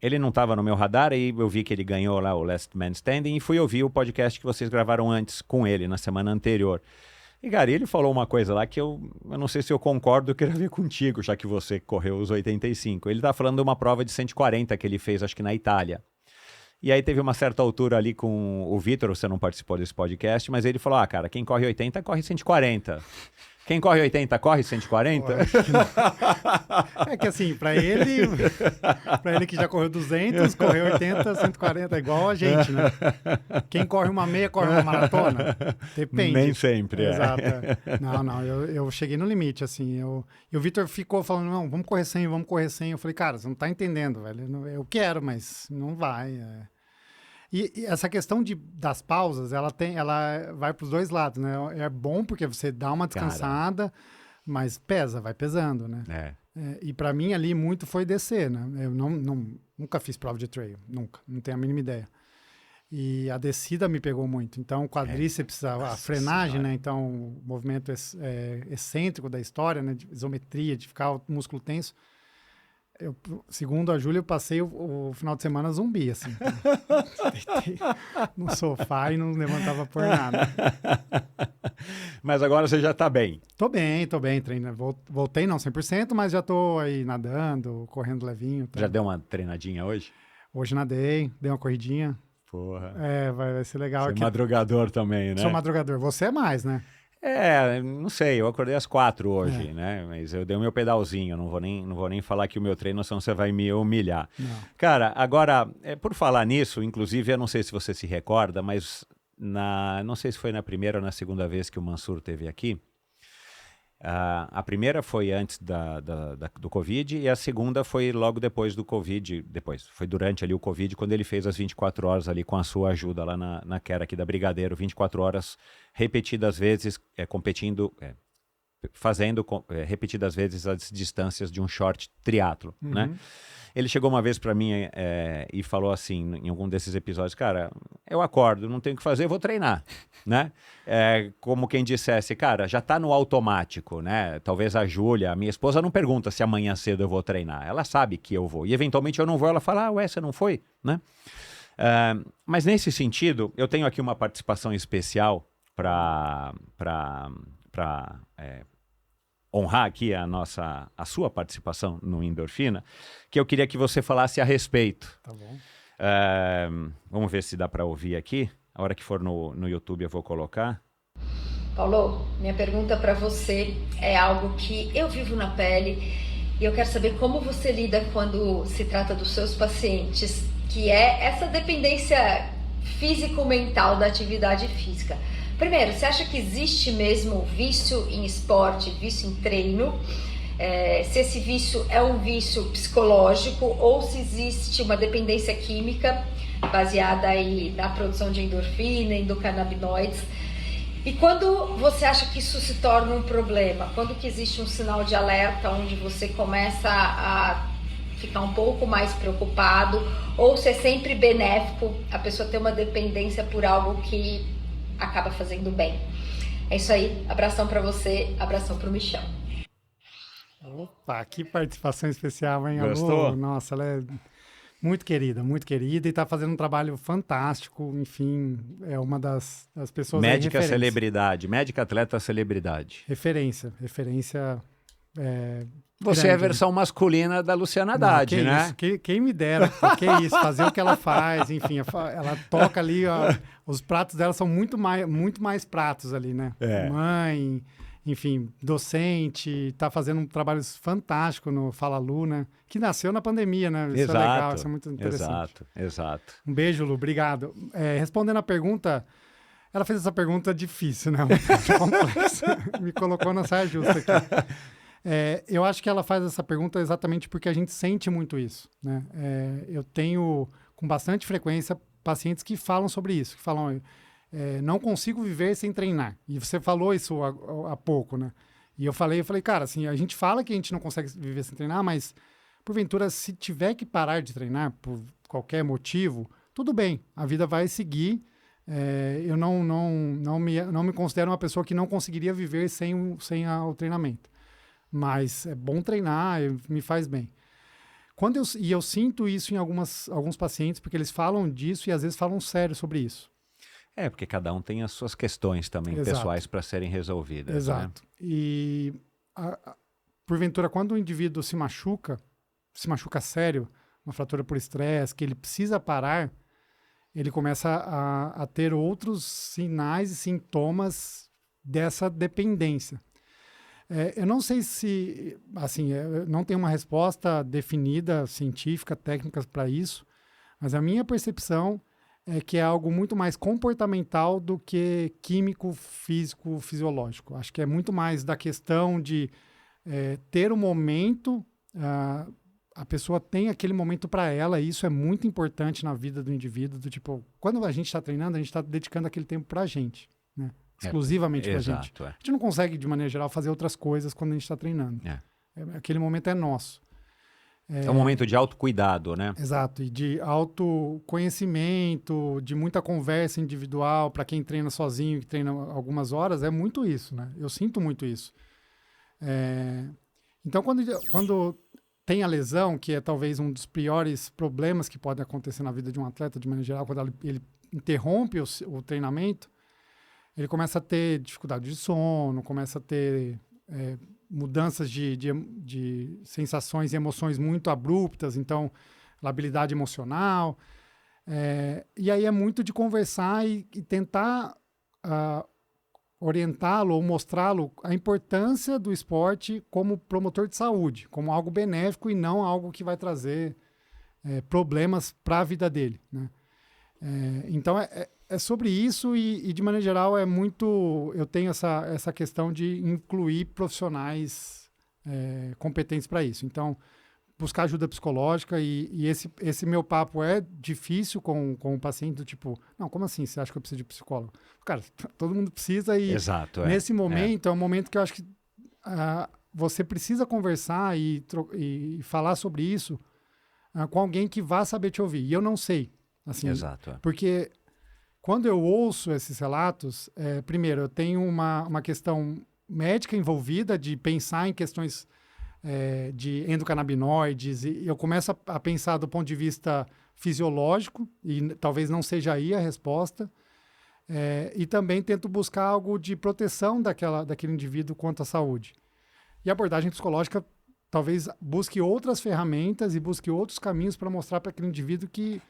ele não estava no meu radar e eu vi que ele ganhou lá o Last Man Standing e fui ouvir o podcast que vocês gravaram antes com ele, na semana anterior. E, cara, ele falou uma coisa lá que eu não sei se eu concordo, eu queria ver contigo, já que você correu os 85. Ele tá falando de uma prova de 140 que ele fez, acho que na Itália. E aí teve uma certa altura ali com o Vitor, você não participou desse podcast, mas ele falou, cara, quem corre 80 corre 140. Quem corre 80, corre 140? É que assim, para ele que já correu 200, correu 80, 140, é igual a gente, né? Quem corre uma meia, corre uma maratona? Depende. Nem sempre, Exato. Não, eu cheguei no limite, assim, e o Vitor ficou falando, não, vamos correr 100, vamos correr 100. Eu falei, cara, você não tá entendendo, velho, eu quero, mas não vai, E essa questão das pausas, ela vai para os dois lados, né? É bom porque você dá uma descansada, mas vai pesando, né? E para mim ali muito foi descer, né? Eu nunca fiz prova de trail, nunca, não tenho a mínima ideia. E a descida me pegou muito. Então, o quadríceps, a frenagem, né? Então, o movimento excêntrico da história, né? De isometria, de ficar o músculo tenso. Segundo a Júlia, eu passei o final de semana zumbi, assim. Deitei no sofá e não levantava por nada. Mas agora você já tá bem. Tô bem, treinando. Voltei não 100%, mas já tô aí nadando, correndo levinho. Tá? Já deu uma treinadinha hoje? Hoje nadei, dei uma corridinha. Porra. Vai ser legal. Você é madrugador também, né? Sou madrugador. Você é mais, né? Não sei, eu acordei às 4 hoje, né? Mas eu dei o meu pedalzinho, não vou nem falar que o meu treino, senão você vai me humilhar. Não. Cara, agora, por falar nisso, inclusive, eu não sei se você se recorda, mas não sei se foi na primeira ou na segunda vez que o Mansur esteve aqui. A primeira foi antes do Covid e a segunda foi logo depois do Covid, foi durante ali o Covid, quando ele fez as 24 horas ali com a sua ajuda lá na Kera aqui da Brigadeiro, 24 horas repetidas vezes, fazendo repetidas vezes as distâncias de um short triatlo, né? Ele chegou uma vez para mim e falou assim, em algum desses episódios, cara, eu acordo, não tenho o que fazer, vou treinar, né? Como quem dissesse, cara, já tá no automático, né? Talvez a Júlia, a minha esposa, não pergunta se amanhã cedo eu vou treinar. Ela sabe que eu vou. E eventualmente eu não vou, ela fala, ué, você não foi, né? Mas nesse sentido, eu tenho aqui uma participação especial para honrar aqui a sua participação no Endorfina, que eu queria que você falasse a respeito. Tá bom. Vamos ver se dá para ouvir aqui. A hora que for no YouTube eu vou colocar. Paulo, minha pergunta para você é algo que eu vivo na pele e eu quero saber como você lida quando se trata dos seus pacientes, que é essa dependência físico-mental da atividade física. Primeiro, você acha que existe mesmo vício em esporte, vício em treino? Se esse vício é um vício psicológico ou se existe uma dependência química baseada aí na produção de endorfina, endocannabinoides? E quando você acha que isso se torna um problema? Quando que existe um sinal de alerta onde você começa a ficar um pouco mais preocupado? Ou se é sempre benéfico a pessoa ter uma dependência por algo que acaba fazendo bem? É isso aí, abração para você, abração para o Michel. Opa, que participação especial, hein? Gostou? Alô, nossa, ela é muito querida e está fazendo um trabalho fantástico, enfim, é uma das pessoas... Médica celebridade, médica atleta celebridade. Referência. Você grande, é a versão masculina da Luciana Haddad, né? Isso, quem me dera, que isso, fazer o que ela faz, enfim, ela toca ali, os pratos dela são muito mais pratos ali, né? Mãe, enfim, docente, tá fazendo um trabalho fantástico no Fala Lu, né? Que nasceu na pandemia, né? Isso é legal, isso é muito interessante. Exato. Um beijo, Lu, obrigado. Respondendo a pergunta, ela fez essa pergunta difícil, né? Complexa. Me colocou na saia justa aqui. Eu acho que ela faz essa pergunta exatamente porque a gente sente muito isso, né? Eu tenho, com bastante frequência, pacientes que falam sobre isso, que falam, não consigo viver sem treinar. E você falou isso há pouco, né? E eu falei, cara, assim, a gente fala que a gente não consegue viver sem treinar, mas, porventura, se tiver que parar de treinar por qualquer motivo, tudo bem, a vida vai seguir. Eu não me considero uma pessoa que não conseguiria viver sem o treinamento. Mas é bom treinar, me faz bem. E eu sinto isso em alguns pacientes, porque eles falam disso e às vezes falam sério sobre isso. Porque cada um tem as suas questões também pessoais para serem resolvidas. Exato. Né? E, porventura, quando o indivíduo se machuca sério, uma fratura por estresse, que ele precisa parar, ele começa a ter outros sinais e sintomas dessa dependência. Eu não sei se, assim, eu não tenho uma resposta definida, científica, técnica para isso, mas a minha percepção é que é algo muito mais comportamental do que químico, físico, fisiológico. Acho que é muito mais da questão de ter um momento, a pessoa tem aquele momento para ela, e isso é muito importante na vida do indivíduo, do tipo, quando a gente está treinando, a gente está dedicando aquele tempo para a gente, né? Exclusivamente para a gente. A gente não consegue, de maneira geral, fazer outras coisas quando a gente está treinando. Aquele momento é nosso. É um momento de autocuidado, né? Exato, e de autoconhecimento, de muita conversa individual. Para quem treina sozinho, que treina algumas horas, é muito isso, né? Eu sinto muito isso. Então, quando tem a lesão, que é talvez um dos piores problemas que pode acontecer na vida de um atleta, de maneira geral, quando ele interrompe o treinamento, ele começa a ter dificuldade de sono, começa a ter mudanças de sensações e emoções muito abruptas, então, labilidade emocional. E aí é muito de conversar e tentar orientá-lo ou mostrá-lo a importância do esporte como promotor de saúde, como algo benéfico e não algo que vai trazer problemas para a vida dele, né? Então, é sobre isso e, de maneira geral, eu tenho essa questão de incluir profissionais competentes para isso. Então, buscar ajuda psicológica e esse meu papo é difícil com o paciente do tipo, não, como assim você acha que eu preciso de psicólogo? Cara, todo mundo precisa e nesse momento é um momento que eu acho que você precisa conversar e falar sobre isso com alguém que vá saber te ouvir. E eu não sei. Assim, porque quando eu ouço esses relatos, primeiro, eu tenho uma questão médica envolvida de pensar em questões de endocannabinoides e eu começo a pensar do ponto de vista fisiológico e talvez não seja aí a resposta. E também tento buscar algo de proteção daquele indivíduo quanto à saúde. E a abordagem psicológica talvez busque outras ferramentas e busque outros caminhos para mostrar para aquele indivíduo que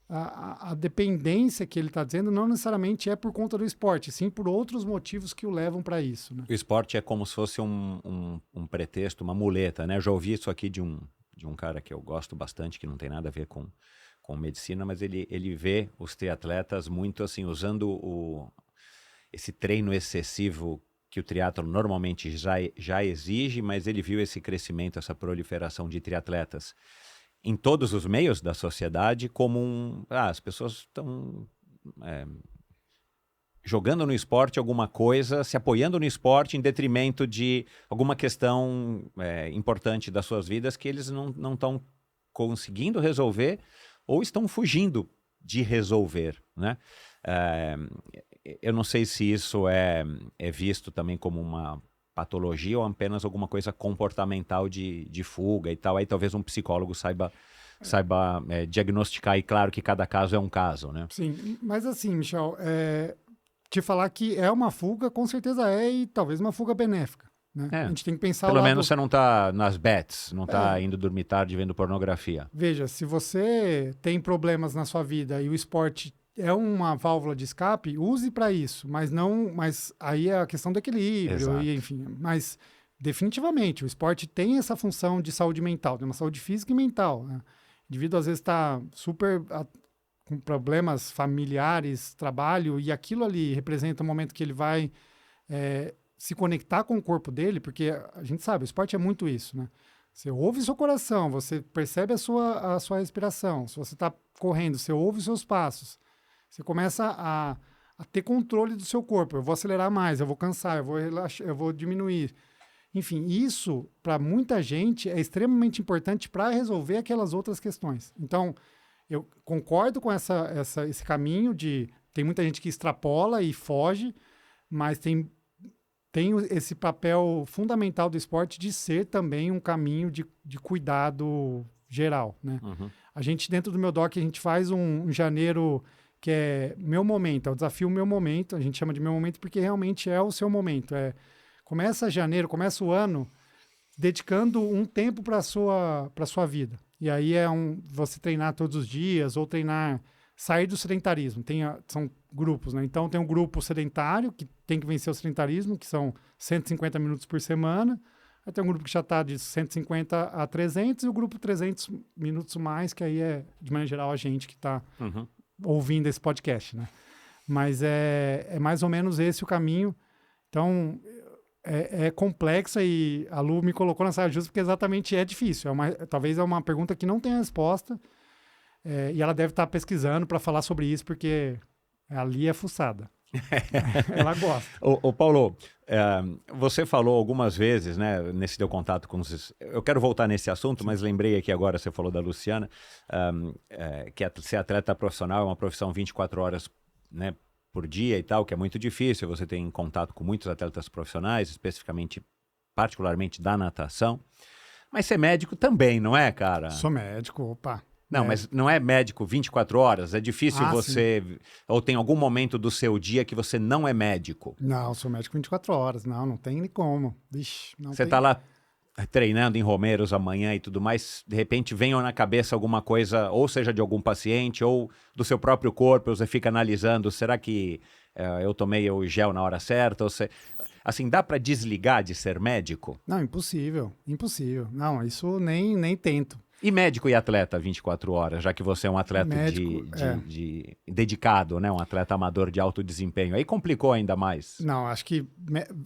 a dependência que ele está dizendo não necessariamente é por conta do esporte, sim por outros motivos que o levam para isso, né? O esporte é como se fosse um pretexto, uma muleta, né? Eu já ouvi isso aqui de um cara que eu gosto bastante, que não tem nada a ver com medicina, mas ele vê os triatletas muito assim, usando esse treino excessivo que o triatlon normalmente já exige, mas ele viu esse crescimento, essa proliferação de triatletas em todos os meios da sociedade como as pessoas estão jogando no esporte alguma coisa, se apoiando no esporte em detrimento de alguma questão importante das suas vidas que eles não estão conseguindo resolver ou estão fugindo de resolver, né? Eu não sei se isso é visto também como uma patologia ou apenas alguma coisa comportamental de fuga e tal. Aí talvez um psicólogo saiba diagnosticar, e claro que cada caso é um caso, né? Sim, mas assim, Michel, te falar que é uma fuga, com certeza e talvez uma fuga benéfica, né? A gente tem que pensar pelo menos você não está nas bets, não está indo dormir tarde vendo pornografia. Veja, se você tem problemas na sua vida e o esporte é uma válvula de escape, use para isso, mas aí é a questão do equilíbrio, e, enfim, mas definitivamente o esporte tem essa função de saúde mental, tem uma saúde física e mental, né? O indivíduo às vezes está super com problemas familiares, trabalho, e aquilo ali representa um momento que ele vai se conectar com o corpo dele, porque a gente sabe, o esporte é muito isso, né? Você ouve seu coração, você percebe a sua respiração, se você está correndo, você ouve os seus passos. Você começa a ter controle do seu corpo. Eu vou acelerar mais, eu vou cansar, eu vou relaxar, eu vou diminuir. Enfim, isso, para muita gente, é extremamente importante para resolver aquelas outras questões. Então, eu concordo com esse caminho de... Tem muita gente que extrapola e foge, mas tem esse papel fundamental do esporte de ser também um caminho de cuidado geral, né? Uhum. A gente, dentro do meu doc, a gente faz um janeiro... que é meu momento, é o desafio meu momento, a gente chama de meu momento porque realmente é o seu momento. Começa janeiro, começa o ano dedicando um tempo para a sua vida. E aí você treinar todos os dias ou treinar sair do sedentarismo. São grupos, né? Então, tem um grupo sedentário, que tem que vencer o sedentarismo, que são 150 minutos por semana. Aí tem um grupo que já está de 150 a 300, e o grupo 300 minutos mais, que aí é, de maneira geral, a gente que está ouvindo esse podcast, né? Mas é mais ou menos esse o caminho. Então, é complexa, e a Lu me colocou na saia justa porque exatamente é difícil. Talvez é uma pergunta que não tem resposta, e ela deve estar pesquisando para falar sobre isso, porque ali é fuçada. Ela gosta. Ô Paulo, você falou algumas vezes, né, nesse teu contato com os... Eu quero voltar nesse assunto, mas lembrei aqui agora, você falou da Luciana, que ser atleta profissional é uma profissão 24 horas, né, por dia e tal, que é muito difícil. Você tem contato com muitos atletas profissionais, especificamente, particularmente da natação. Mas ser médico também, não é, cara? Sou médico, opa. Não, mas não é médico 24 horas? É difícil você... Sim. Ou tem algum momento do seu dia que você não é médico? Não, sou médico 24 horas. Não tem nem como. Vixe, não você tem... tá lá treinando em Romeiros amanhã e tudo mais, de repente vem na cabeça alguma coisa, ou seja de algum paciente, ou do seu próprio corpo, você fica analisando, será que eu tomei o gel na hora certa? Ou assim, dá para desligar de ser médico? Não, impossível. Não, isso nem tento. E médico e atleta 24 horas, já que você é um atleta médico, de dedicado, né? Um atleta amador de alto desempenho. Aí complicou ainda mais. Não, acho que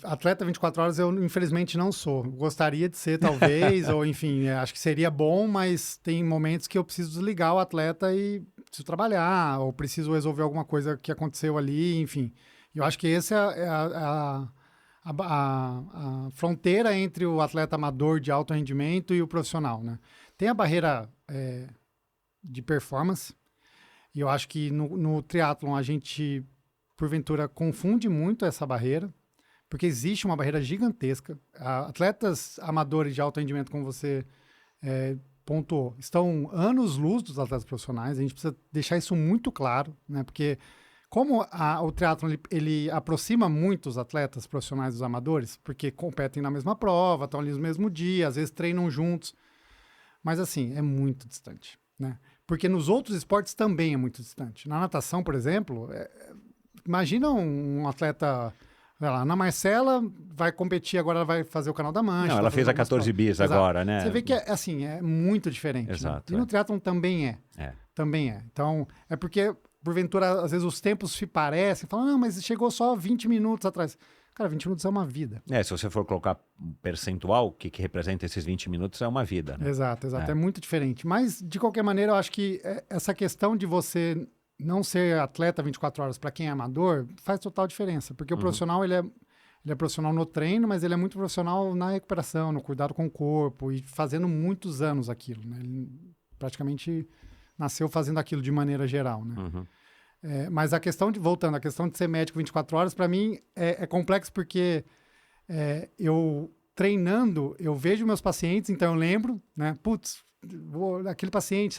atleta 24 horas eu infelizmente não sou. Gostaria de ser, talvez, ou enfim, acho que seria bom, mas tem momentos que eu preciso desligar o atleta e preciso trabalhar, ou preciso resolver alguma coisa que aconteceu ali, enfim. Eu acho que essa é a fronteira entre o atleta amador de alto rendimento e o profissional, né? Tem a barreira de performance, e eu acho que no triatlon a gente, porventura, confunde muito essa barreira, porque existe uma barreira gigantesca. Atletas amadores de alto rendimento, como você pontuou, estão anos-luz dos atletas profissionais. A gente precisa deixar isso muito claro, né? Porque como o triatlon ele aproxima muito os atletas profissionais dos amadores, porque competem na mesma prova, estão ali no mesmo dia, às vezes treinam juntos. Mas, assim, é muito distante, né? Porque nos outros esportes também é muito distante. Na natação, por exemplo, imagina um atleta... Vai lá, Ana Marcela vai competir, agora ela vai fazer o Canal da Mancha. Não, ela fez a 14 bis agora, né? Você vê que, assim, é muito diferente. Exato. Né? E no triatlon também é. Também é. Então, é porque, porventura, às vezes os tempos se parecem, falam, não, mas chegou só 20 minutos atrás. Cara, 20 minutos é uma vida. Se você for colocar um percentual, o que representa esses 20 minutos é uma vida, né? Exato. É muito diferente. Mas, de qualquer maneira, eu acho que essa questão de você não ser atleta 24 horas para quem é amador faz total diferença. Porque o profissional, ele é profissional no treino, mas ele é muito profissional na recuperação, no cuidado com o corpo e fazendo muitos anos aquilo, né? Ele praticamente nasceu fazendo aquilo de maneira geral, né? Mas voltando, a questão de ser médico 24 horas, para mim, é complexo porque eu treinando, eu vejo meus pacientes, então eu lembro, né? Putz, aquele paciente,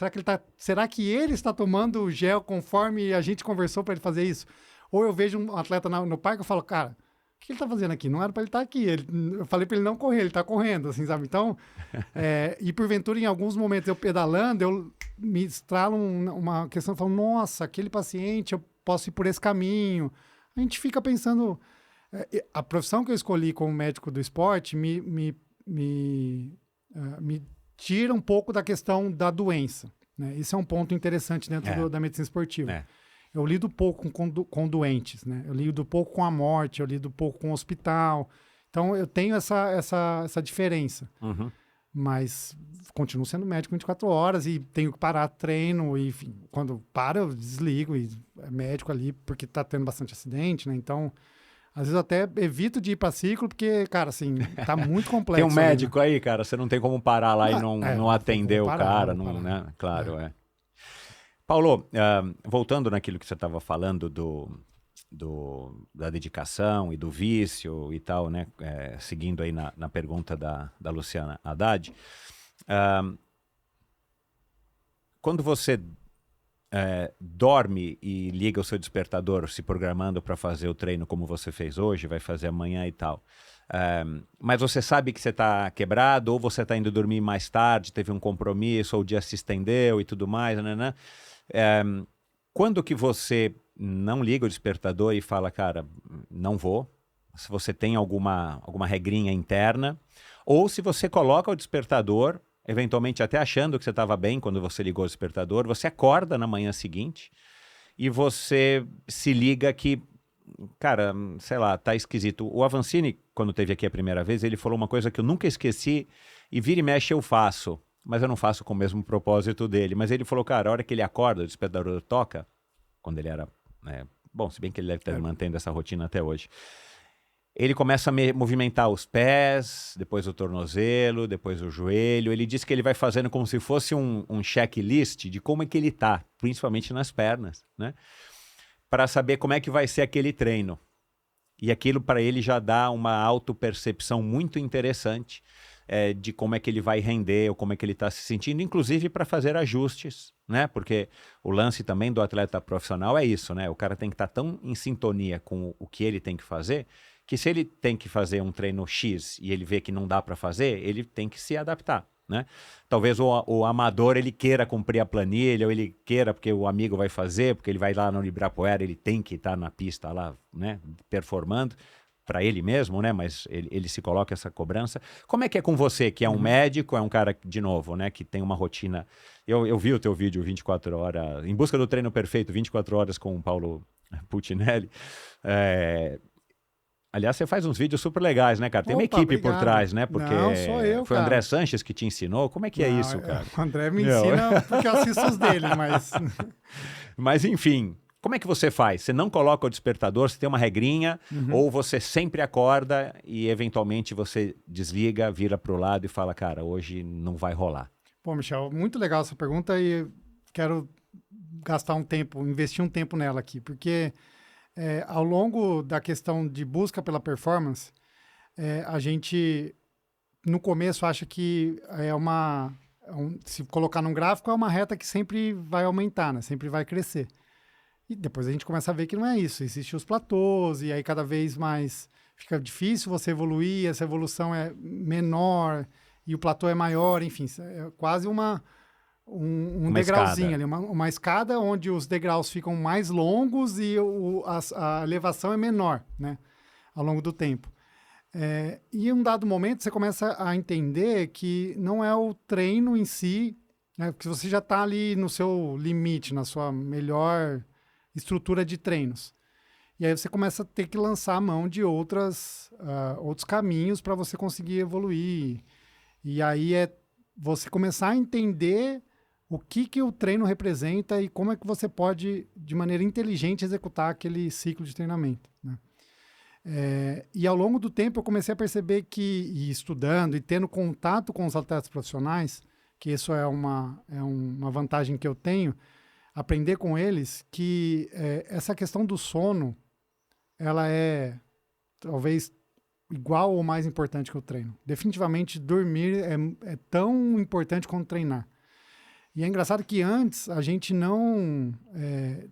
será que ele está tomando o gel conforme a gente conversou para ele fazer isso? Ou eu vejo um atleta no parque e falo, cara, o que ele está fazendo aqui? Não era para ele estar aqui. Eu falei para ele não correr, ele está correndo, assim, sabe? Então, e porventura, em alguns momentos, eu pedalando, eu me estralo uma questão, eu falo, nossa, aquele paciente, eu posso ir por esse caminho. A gente fica pensando... a profissão que eu escolhi como médico do esporte me tira um pouco da questão da doença, né? Isso é um ponto interessante dentro da medicina esportiva. Eu lido pouco com doentes, né? Eu lido pouco com a morte, eu lido pouco com o hospital. Então, eu tenho essa diferença. Mas continuo sendo médico 24 horas e tenho que parar treino. E, enfim, quando para, eu desligo e é médico ali porque está tendo bastante acidente, né? Então... Às vezes eu até evito de ir para ciclo, porque, cara, assim, tá muito complexo. Tem um médico aí, cara, você não tem como parar lá e não atender o cara, né? Claro, Paulo, voltando naquilo que você estava falando da dedicação e do vício e tal, né? Seguindo aí na pergunta da Luciana Haddad, quando você dorme e liga o seu despertador se programando para fazer o treino como você fez hoje, vai fazer amanhã e tal. Mas você sabe que você está quebrado, ou você está indo dormir mais tarde, teve um compromisso, ou o dia se estendeu e tudo mais, né? Quando que você não liga o despertador e fala, cara, não vou, se você tem alguma regrinha interna, ou se você coloca o despertador, eventualmente até achando que você estava bem quando você ligou o despertador, você acorda na manhã seguinte e você se liga que, cara, sei lá, tá esquisito. O Avancini, quando teve aqui a primeira vez, ele falou uma coisa que eu nunca esqueci e vira e mexe eu faço, mas eu não faço com o mesmo propósito dele. Mas ele falou, cara, a hora que ele acorda, o despertador toca, quando ele era, né, bom, se bem que ele deve estar mantendo essa rotina até hoje, ele começa a movimentar os pés, depois o tornozelo, depois o joelho. Ele diz que ele vai fazendo como se fosse um checklist de como é que ele tá, principalmente nas pernas, né? Para saber como é que vai ser aquele treino. E aquilo para ele já dá uma autopercepção muito interessante de como é que ele vai render ou como é que ele está se sentindo, inclusive para fazer ajustes, né? Porque o lance também do atleta profissional é isso, né? O cara tem que estar tão em sintonia com o que ele tem que fazer, que se ele tem que fazer um treino X e ele vê que não dá para fazer, ele tem que se adaptar, né? Talvez o amador ele queira cumprir a planilha, ou ele queira porque o amigo vai fazer, porque ele vai lá no Ibirapuera, ele tem que estar na pista lá, né, performando para ele mesmo, né? Mas ele se coloca essa cobrança. Como é que é com você, que é um médico, é um cara, de novo, né, que tem uma rotina... Eu vi o teu vídeo 24 horas, Em Busca do Treino Perfeito, 24 horas com o Paulo Puccinelli. Aliás, você faz uns vídeos super legais, né, cara? Tem uma equipe por trás, né? Porque não, sou eu, foi o cara. André Sanches que te ensinou. Como é que é isso, cara? O André me ensina porque eu assisto os dele, mas... Mas, enfim, como é que você faz? Você não coloca o despertador, você tem uma regrinha, ou você sempre acorda e, eventualmente, você desliga, vira para o lado e fala, cara, hoje não vai rolar. Pô, Michel, muito legal essa pergunta e quero gastar um tempo, investir um tempo nela aqui, porque... ao longo da questão de busca pela performance, a gente, no começo, acha que se colocar num gráfico, é uma reta que sempre vai aumentar, né? Sempre vai crescer. E depois a gente começa a ver que não é isso. Existem os platôs, e aí cada vez mais fica difícil você evoluir, essa evolução é menor, e o platô é maior, enfim, é quase um degrauzinho escada. ali, uma escada onde os degraus ficam mais longos e a elevação é menor, né, ao longo do tempo. E em um dado momento você começa a entender que não é o treino em si, né, porque você já está ali no seu limite, na sua melhor estrutura de treinos. E aí você começa a ter que lançar a mão de outros caminhos para você conseguir evoluir. E aí você começar a entender o que o treino representa e como é que você pode, de maneira inteligente, executar aquele ciclo de treinamento, né? E ao longo do tempo eu comecei a perceber e estudando e tendo contato com os atletas profissionais, que isso é uma vantagem que eu tenho, aprender com eles que essa questão do sono, ela é talvez igual ou mais importante que o treino. Definitivamente dormir é tão importante quanto treinar. E é engraçado que antes a gente não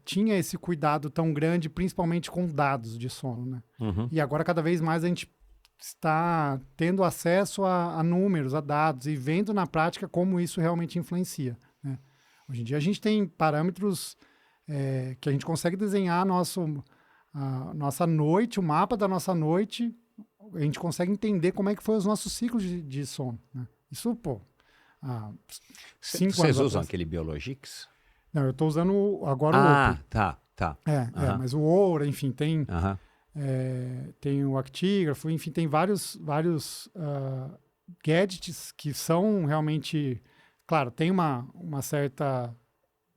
tinha esse cuidado tão grande, principalmente com dados de sono, né? E agora, cada vez mais, a gente está tendo acesso a números, a dados, e vendo na prática como isso realmente influencia, né? Hoje em dia, a gente tem parâmetros que a gente consegue desenhar a nossa noite, o mapa da nossa noite, a gente consegue entender como é que foi os nossos ciclos de sono, né? Isso, pô... 5 anos Vocês usam atrás. aquele Biologix? Não, eu estou usando agora o Open. Tá. Mas o Oura, enfim, tem o actígrafo, enfim, tem vários gadgets que são realmente... Claro, tem uma certa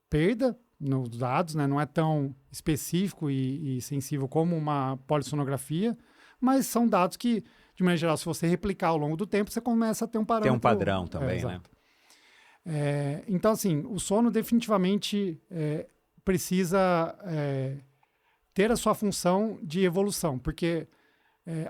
perda nos dados, né? Não é tão específico e sensível como uma polissonografia, mas são dados que, de maneira geral, se você replicar ao longo do tempo, você começa a ter um parâmetro. Tem um padrão também, né? Então, assim, o sono definitivamente precisa ter a sua função de evolução, porque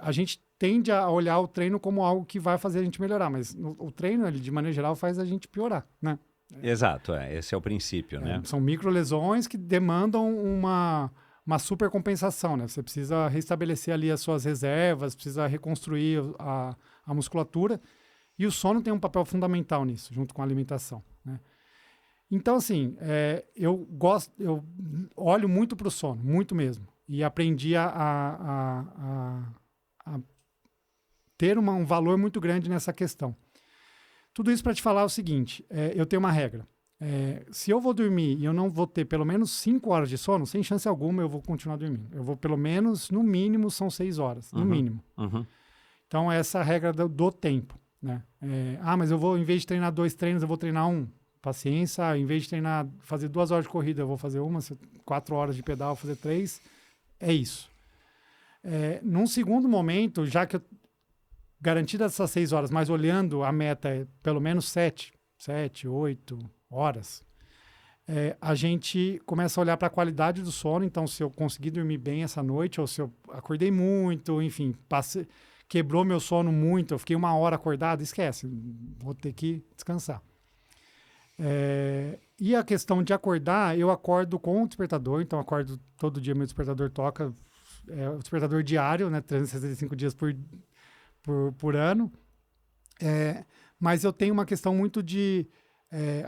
a gente tende a olhar o treino como algo que vai fazer a gente melhorar, mas o treino, ele, de maneira geral, faz a gente piorar, né? Exato, esse é o princípio, né? São microlesões que demandam uma supercompensação, né? Você precisa restabelecer ali as suas reservas, precisa reconstruir a musculatura, e o sono tem um papel fundamental nisso, junto com a alimentação, né? Então, assim, eu olho muito para o sono, muito mesmo. E aprendi a ter um valor muito grande nessa questão. Tudo isso para te falar o seguinte, eu tenho uma regra. Se eu vou dormir e eu não vou ter pelo menos 5 horas de sono, sem chance alguma eu vou continuar dormindo. Eu vou pelo menos, no mínimo, são 6 horas, no mínimo. Então, essa é a regra do tempo, né? Mas eu vou, em vez de treinar 2 treinos, eu vou treinar 1. Paciência, em vez de treinar, fazer 2 horas de corrida, eu vou fazer 4 horas de pedal, eu vou fazer 3. É isso. Num segundo momento, já que eu garantidas essas 6 horas, mas olhando a meta é pelo menos 7, 8 horas, a gente começa a olhar para a qualidade do sono. Então, se eu conseguir dormir bem essa noite, ou se eu acordei muito, enfim, quebrou meu sono muito, eu fiquei 1 hora acordado, esquece, vou ter que descansar. E a questão de acordar, eu acordo com o despertador, então acordo todo dia, meu despertador toca, o despertador diário, né, 365 dias por ano, mas eu tenho uma questão muito de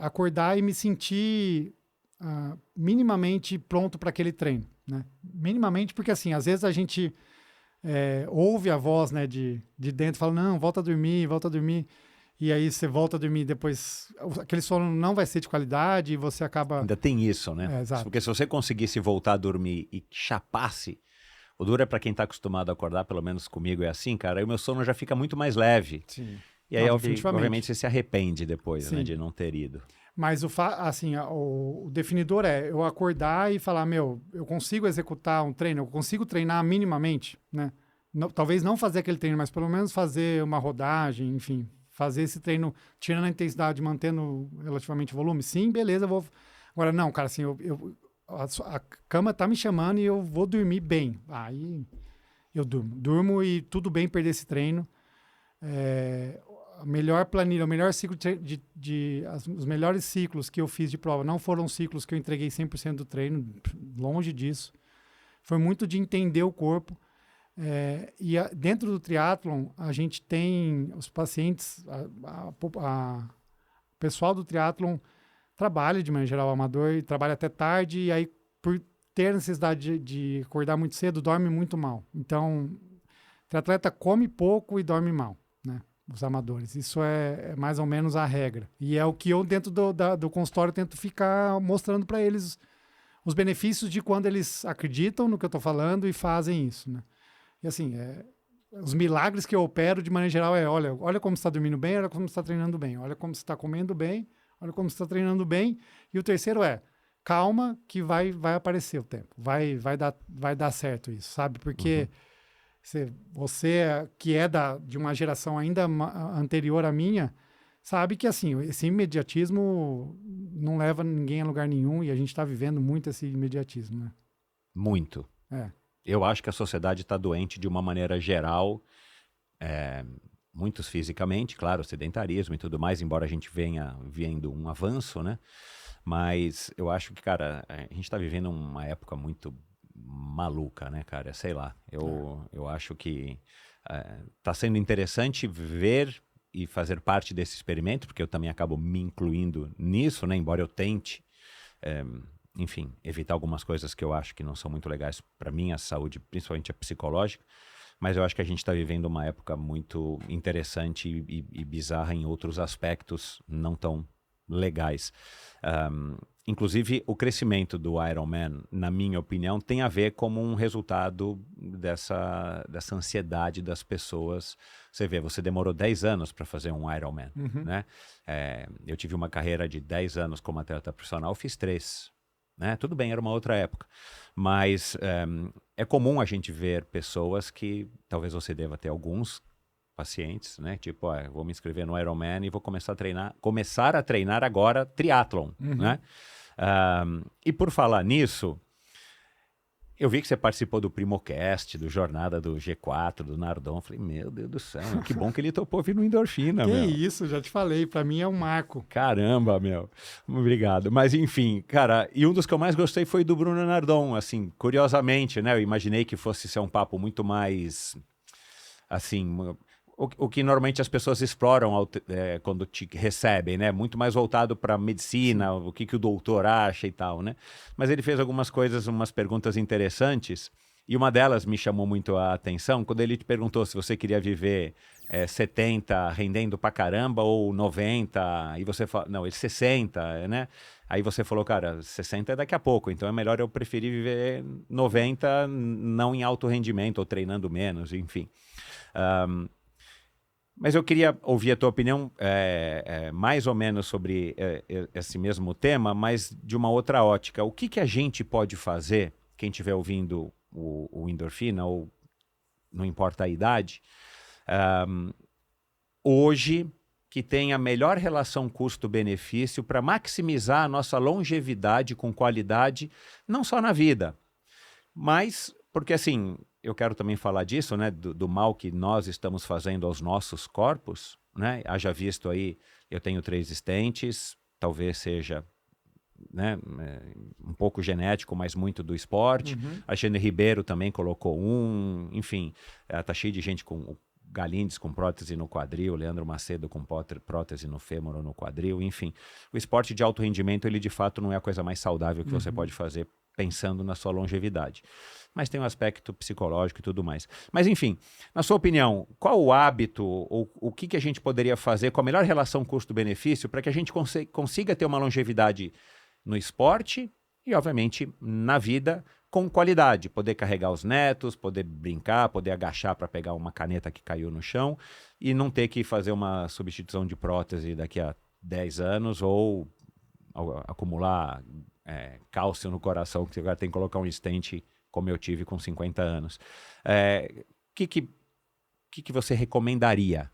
acordar e me sentir minimamente pronto para aquele treino, né? Minimamente, porque assim, às vezes a gente ouve a voz, né, de dentro, fala, não, volta a dormir, e aí você volta a dormir, depois aquele sono não vai ser de qualidade e você acaba... Ainda tem isso, né? Exato. Porque se você conseguisse voltar a dormir e chapasse, o duro é para quem tá acostumado a acordar, pelo menos comigo é assim, cara, aí o meu sono já fica muito mais leve. Sim. E aí, obviamente, você se arrepende depois, né, de não ter ido. Mas o definidor eu acordar e falar, eu consigo executar um treino, eu consigo treinar minimamente, né? Talvez não fazer aquele treino, mas pelo menos fazer uma rodagem, enfim, fazer esse treino tirando a intensidade, mantendo relativamente o volume. Sim, beleza, eu vou... Agora, não, cara, assim, a cama tá me chamando e eu vou dormir bem. Aí eu durmo e tudo bem perder esse treino. A melhor planilha, o melhor ciclo os melhores ciclos que eu fiz de prova não foram ciclos que eu entreguei 100% do treino, longe disso. Foi muito de entender o corpo. Dentro do triatlon, a gente tem os pacientes, o pessoal do triatlon trabalha de maneira geral amador e trabalha até tarde, e aí por ter necessidade de acordar muito cedo, dorme muito mal. Então, o triatleta come pouco e dorme mal, né? Os amadores. Isso é mais ou menos a regra. E é o que eu, dentro do consultório, tento ficar mostrando para eles os benefícios de quando eles acreditam no que eu estou falando e fazem isso, né? E assim, os milagres que eu opero, de maneira geral, olha como você está dormindo bem, olha como você está treinando bem, olha como você está comendo bem, olha como você está treinando bem. E o terceiro calma que vai aparecer o tempo. Vai dar certo isso, sabe? Porque você que é de uma geração ainda anterior à minha, sabe que assim, esse imediatismo não leva ninguém a lugar nenhum e a gente está vivendo muito esse imediatismo, né? Muito. Eu acho que a sociedade está doente de uma maneira geral, muitos fisicamente, claro, sedentarismo e tudo mais, embora a gente venha vendo um avanço, né? Mas eu acho que, cara, a gente está vivendo uma época muito maluca, né, cara? Sei lá, eu acho que tá sendo interessante ver e fazer parte desse experimento, porque eu também acabo me incluindo nisso, né? Embora eu tente... enfim, evitar algumas coisas que eu acho que não são muito legais para minha saúde, principalmente a psicológica, mas eu acho que a gente está vivendo uma época muito interessante e bizarra em outros aspectos não tão legais. Inclusive, o crescimento do Ironman, na minha opinião, tem a ver como um resultado dessa ansiedade das pessoas. Você vê, você demorou 10 anos para fazer um Ironman, né? Eu tive uma carreira de 10 anos como atleta profissional, fiz 3. Né? Tudo bem, era uma outra época, mas é comum a gente ver pessoas que, talvez você deva ter alguns pacientes, né? Tipo, vou me inscrever no Ironman e vou começar a treinar agora triatlon, né? E por falar nisso, eu vi que você participou do Primocast, do Jornada do G4, do Nardon. Falei, meu Deus do céu, que bom que ele topou vir no Endorfina, meu. Que isso, já te falei, pra mim é um marco. Caramba, meu. Obrigado. Mas enfim, cara, e um dos que eu mais gostei foi do Bruno Nardon, assim, curiosamente, né? Eu imaginei que fosse ser um papo muito mais, assim, o que normalmente as pessoas exploram quando te recebem, né? Muito mais voltado para medicina, o que o doutor acha e tal, né? Mas ele fez algumas coisas, umas perguntas interessantes, e uma delas me chamou muito a atenção, quando ele te perguntou se você queria viver 70 rendendo pra caramba ou 90, e você fala, não, ele 60, né? Aí você falou, cara, 60 é daqui a pouco, então é melhor eu preferir viver 90, não em alto rendimento ou treinando menos, enfim. Mas eu queria ouvir a tua opinião mais ou menos sobre esse mesmo tema, mas de uma outra ótica. O que a gente pode fazer, quem estiver ouvindo o Endorfina, ou não importa a idade, hoje, que tem a melhor relação custo-benefício para maximizar a nossa longevidade com qualidade, não só na vida, mas porque assim... Eu quero também falar disso, né, do mal que nós estamos fazendo aos nossos corpos, né? Haja visto aí, eu tenho 3 stents, talvez seja, né, um pouco genético, mas muito do esporte. Uhum. A Xane Ribeiro também colocou enfim, tá cheio de gente com Galindes com prótese no quadril, Leandro Macedo com prótese no fêmur ou no quadril, enfim. O esporte de alto rendimento, ele de fato não é a coisa mais saudável que você pode fazer pensando na sua longevidade. Mas tem um aspecto psicológico e tudo mais. Mas, enfim, na sua opinião, qual o hábito ou o que a gente poderia fazer com a melhor relação custo-benefício para que a gente consiga ter uma longevidade no esporte e, obviamente, na vida com qualidade? Poder carregar os netos, poder brincar, poder agachar para pegar uma caneta que caiu no chão e não ter que fazer uma substituição de prótese daqui a 10 anos ou acumular cálcio no coração, que você agora tem que colocar um stent como eu tive com 50 anos. Que você recomendaria?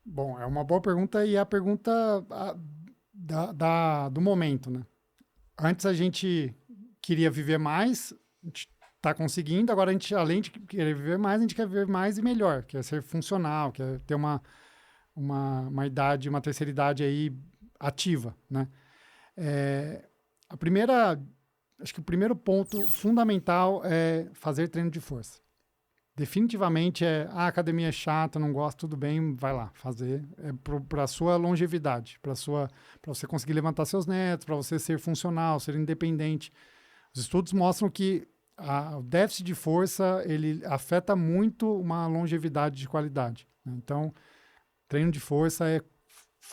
Bom, é uma boa pergunta e é a pergunta do momento, né? Antes a gente queria viver mais, a gente está conseguindo, agora a gente, além de querer viver mais, a gente quer viver mais e melhor, quer ser funcional, quer ter uma idade, uma terceira idade aí ativa, né? Acho que o primeiro ponto fundamental é fazer treino de força. Definitivamente a academia é chata, não gosto, tudo bem, vai lá, fazer. Para a sua longevidade, para você conseguir levantar seus netos, para você ser funcional, ser independente. Os estudos mostram que o déficit de força, ele afeta muito uma longevidade de qualidade, né? Então, treino de força é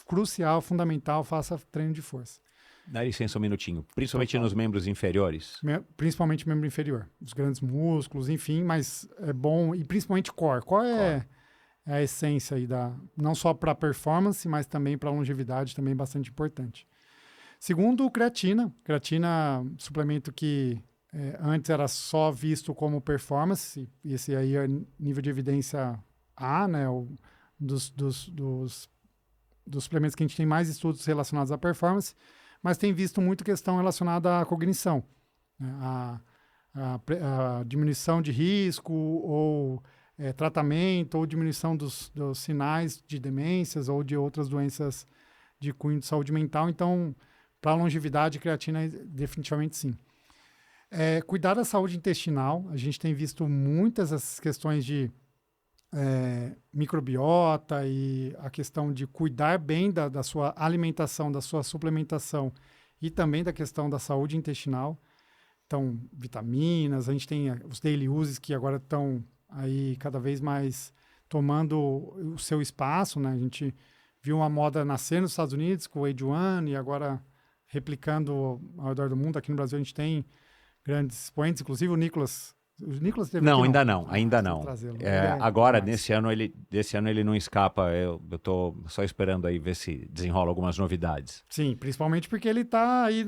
crucial, fundamental, faça treino de força. Dá licença um minutinho. Principalmente nos membros inferiores? Principalmente membro inferior. Os grandes músculos, enfim, mas é bom. E principalmente core. Core é a essência aí não só para performance, mas também para longevidade, também bastante importante. Segundo, creatina. Creatina, suplemento que antes era só visto como performance. E esse aí é nível de evidência A, né? Dos suplementos que a gente tem mais estudos relacionados à performance. Mas tem visto muito questão relacionada à cognição, né? A diminuição de risco, ou tratamento, ou diminuição dos sinais de demências ou de outras doenças de cunho de saúde mental. Então, para a longevidade, creatina definitivamente sim. Cuidar da saúde intestinal, a gente tem visto muitas essas questões de microbiota e a questão de cuidar bem da sua alimentação, da sua suplementação e também da questão da saúde intestinal. Então, vitaminas, a gente tem os daily uses que agora estão aí cada vez mais tomando o seu espaço, né? A gente viu uma moda nascer nos Estados Unidos com o AG1 e agora replicando ao redor do mundo. Aqui no Brasil a gente tem grandes expoentes, inclusive o Nicolas teve não, aqui, ainda não. Agora, desse ano ele não escapa. Eu estou só esperando aí ver se desenrola algumas novidades. Sim, principalmente porque ele está aí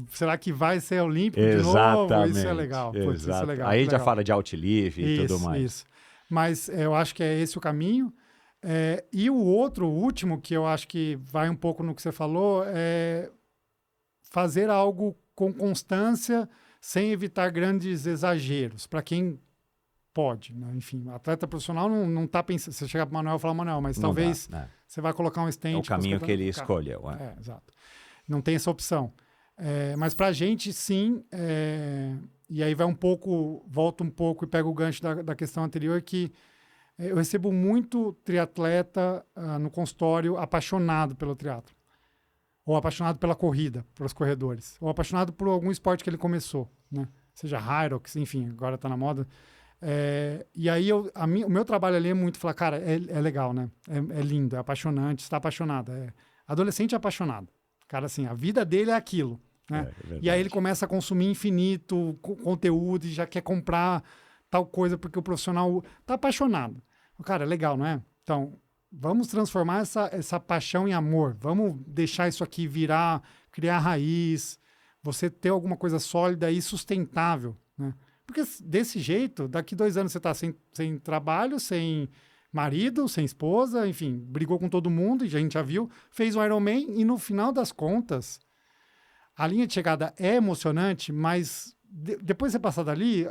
será que vai ser olímpico de Exatamente, novo? Isso é legal. Putz, isso é legal. Aí legal. Já fala de outlive e tudo mais. Isso. Mas eu acho que é esse o caminho. E o último, que eu acho que vai um pouco no que você falou, é fazer algo com constância, sem evitar grandes exageros, para quem pode, né? Enfim, atleta profissional não está pensando... Você chega para o Manuel e fala, Manuel, mas não talvez você vai colocar um stent... É o caminho que ele escolheu. Exato. Não tem essa opção. Mas para a gente, sim, e aí volta um pouco e pega o gancho da questão anterior, que Eu recebo muito triatleta no consultório apaixonado pelo triatlo. Ou apaixonado pela corrida, pelos corredores. Ou apaixonado por algum esporte que ele começou, né? Seja Hyrox, enfim, agora está na moda. E aí, o meu trabalho ali é muito falar, cara, é legal, né? É lindo, é apaixonante, está apaixonado. Adolescente é apaixonado. Cara, assim, a vida dele é aquilo, né? E aí ele começa a consumir infinito conteúdo e já quer comprar tal coisa porque o profissional tá apaixonado. Cara, é legal, não é? Então, vamos transformar essa paixão em amor. Vamos deixar isso aqui virar, criar raiz, você ter alguma coisa sólida e sustentável, né? Porque desse jeito, daqui 2 anos você está sem trabalho, sem marido, sem esposa, enfim, brigou com todo mundo, e a gente já viu, fez um Ironman e no final das contas, a linha de chegada é emocionante, mas depois de você passar dali,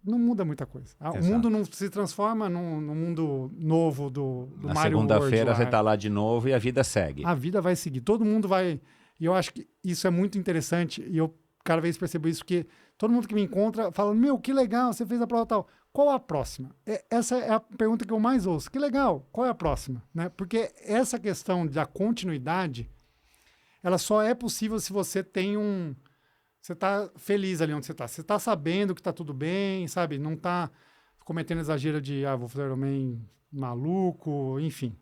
não muda muita coisa. O mundo não se transforma num mundo novo do Na Mario World. Na segunda-feira você está lá de novo e a vida segue. A vida vai seguir. Todo mundo vai... E eu acho que isso é muito interessante. E eu cada vez percebo isso, que todo mundo que me encontra fala, meu, que legal, você fez a prova tal. Qual a próxima? Essa é a pergunta que eu mais ouço. Que legal, qual é a próxima? Né? Porque essa questão da continuidade, ela só é possível se você tem você está feliz ali onde você está. Você está sabendo que está tudo bem, sabe? Não está cometendo exagero de, vou fazer Ironman maluco, enfim.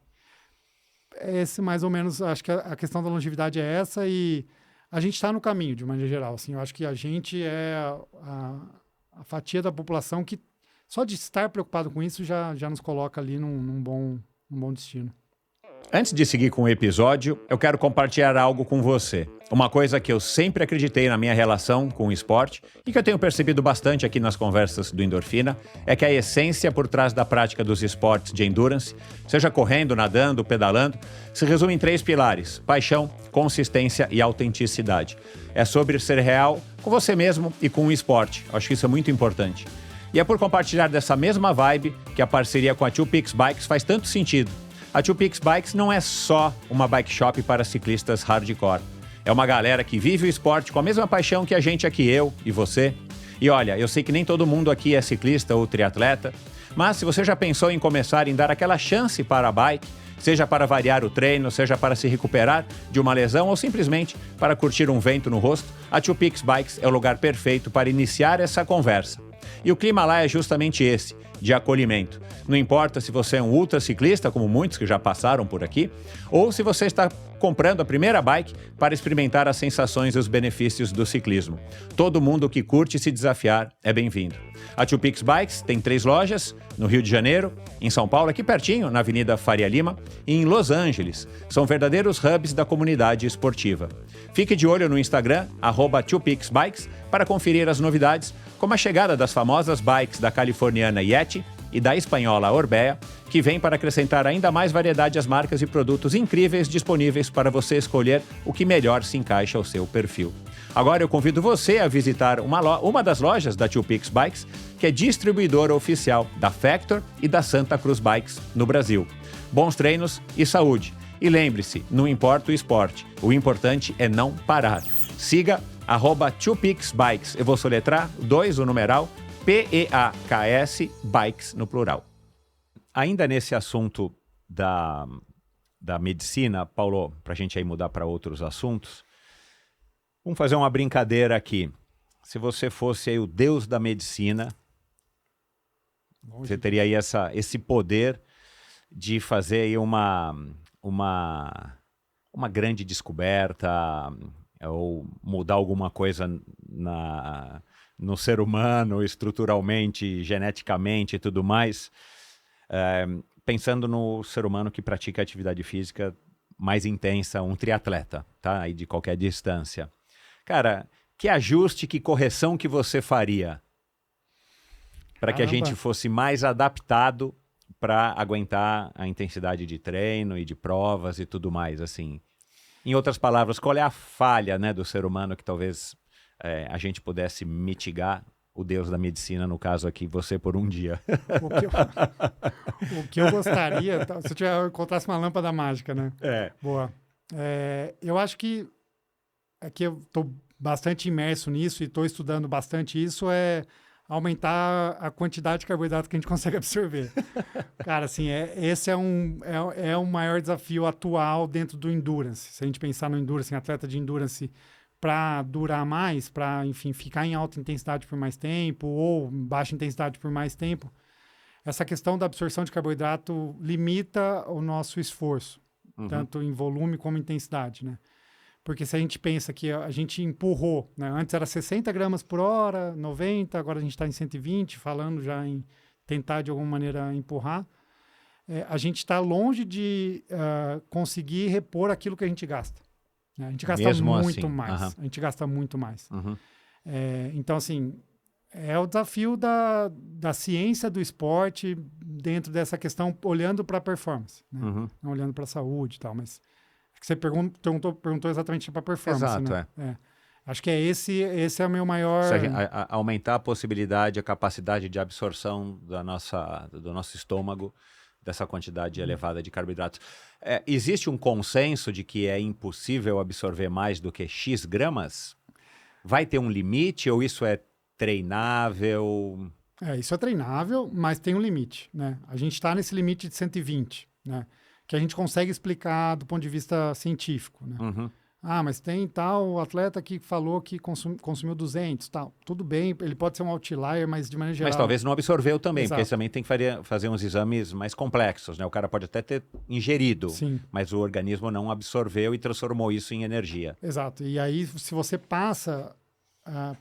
Esse, mais ou menos, acho que a questão da longevidade é essa, e a gente está no caminho, de maneira geral. Assim, eu acho que a gente é a fatia da população que, só de estar preocupado com isso, já nos coloca ali num bom destino. Antes de seguir com o episódio, eu quero compartilhar algo com você. Uma coisa que eu sempre acreditei na minha relação com o esporte e que eu tenho percebido bastante aqui nas conversas do Endorfina é que a essência por trás da prática dos esportes de endurance, seja correndo, nadando, pedalando, se resume em 3 pilares: paixão, consistência e autenticidade. É sobre ser real com você mesmo e com o esporte. Acho que isso é muito importante. E é por compartilhar dessa mesma vibe que a parceria com a Two Peaks Bikes faz tanto sentido. A Two Peaks Bikes não é só uma bike shop para ciclistas hardcore. É uma galera que vive o esporte com a mesma paixão que a gente aqui, eu e você. E olha, eu sei que nem todo mundo aqui é ciclista ou triatleta, mas se você já pensou em começar em dar aquela chance para a bike, seja para variar o treino, seja para se recuperar de uma lesão ou simplesmente para curtir um vento no rosto, a Two Peaks Bikes é o lugar perfeito para iniciar essa conversa. E o clima lá é justamente esse, de acolhimento. Não importa se você é um ultraciclista, como muitos que já passaram por aqui, ou se você está comprando a primeira bike para experimentar as sensações e os benefícios do ciclismo. Todo mundo que curte se desafiar é bem-vindo. A Two Peaks Bikes tem 3 lojas, no Rio de Janeiro, em São Paulo, aqui pertinho, na Avenida Faria Lima, e em Los Angeles. São verdadeiros hubs da comunidade esportiva. Fique de olho no Instagram, @2peaksbikes, para conferir as novidades, como a chegada das famosas bikes da californiana Yeti e da espanhola Orbea, que vem para acrescentar ainda mais variedade às marcas e produtos incríveis disponíveis para você escolher o que melhor se encaixa ao seu perfil. Agora eu convido você a visitar uma das lojas da Two Peaks Bikes, que é distribuidora oficial da Factor e da Santa Cruz Bikes no Brasil. Bons treinos e saúde. E lembre-se, não importa o esporte, o importante é não parar. Siga @2peaksbikes. Eu vou soletrar 2 o numeral, PEAKS, Bikes no plural. Ainda nesse assunto da medicina, Paulo, para a gente aí mudar para outros assuntos, vamos fazer uma brincadeira aqui. Se você fosse aí o deus da medicina, você teria aí esse poder de fazer aí uma grande descoberta ou mudar alguma coisa no ser humano, estruturalmente, geneticamente e tudo mais, pensando no ser humano que pratica atividade física mais intensa, um triatleta, tá? Aí de qualquer distância. Cara, que ajuste, que correção que você faria para que a gente fosse mais adaptado para aguentar a intensidade de treino e de provas e tudo mais, assim? Em outras palavras, qual é a falha, né, do ser humano que talvez a gente pudesse mitigar? O deus da medicina, no caso aqui, você por um dia. O que eu gostaria, se eu encontrasse uma lâmpada mágica, né? Boa. Eu acho que eu estou bastante imerso nisso e estou estudando bastante isso, é aumentar a quantidade de carboidrato que a gente consegue absorver. Cara, assim, esse é o maior desafio atual dentro do endurance. Se a gente pensar no endurance, em atleta de endurance, para durar mais, para, enfim, ficar em alta intensidade por mais tempo ou baixa intensidade por mais tempo, essa questão da absorção de carboidrato limita o nosso esforço, tanto em volume como em intensidade, né? Porque se a gente pensa que a gente empurrou, né? Antes era 60 gramas por hora, 90, agora a gente está em 120, falando já em tentar de alguma maneira empurrar, a gente está longe de conseguir repor aquilo que a gente gasta. Né? A gente gasta Mesmo muito assim, mais. aham. A gente gasta muito mais. Então, assim, é o desafio da ciência do esporte dentro dessa questão, olhando para a performance, né? Não olhando para a saúde e tal, mas que você perguntou exatamente para a performance, Exato, né? Acho que esse é o meu maior... Aumentar a possibilidade, a capacidade de absorção do nosso estômago dessa quantidade elevada de carboidratos. Existe um consenso de que é impossível absorver mais do que X gramas? Vai ter um limite ou isso é treinável? Isso é treinável, mas tem um limite, né? A gente está nesse limite de 120, né? Que a gente consegue explicar do ponto de vista científico, né? Mas tem tal atleta que falou que consumiu 200, tal. Tudo bem, ele pode ser um outlier, mas de maneira geral... Mas talvez não absorveu também, Exato. porque também tem que fazer uns exames mais complexos, né? O cara pode até ter ingerido, Sim. mas o organismo não absorveu e transformou isso em energia. Exato. E aí, se você passa...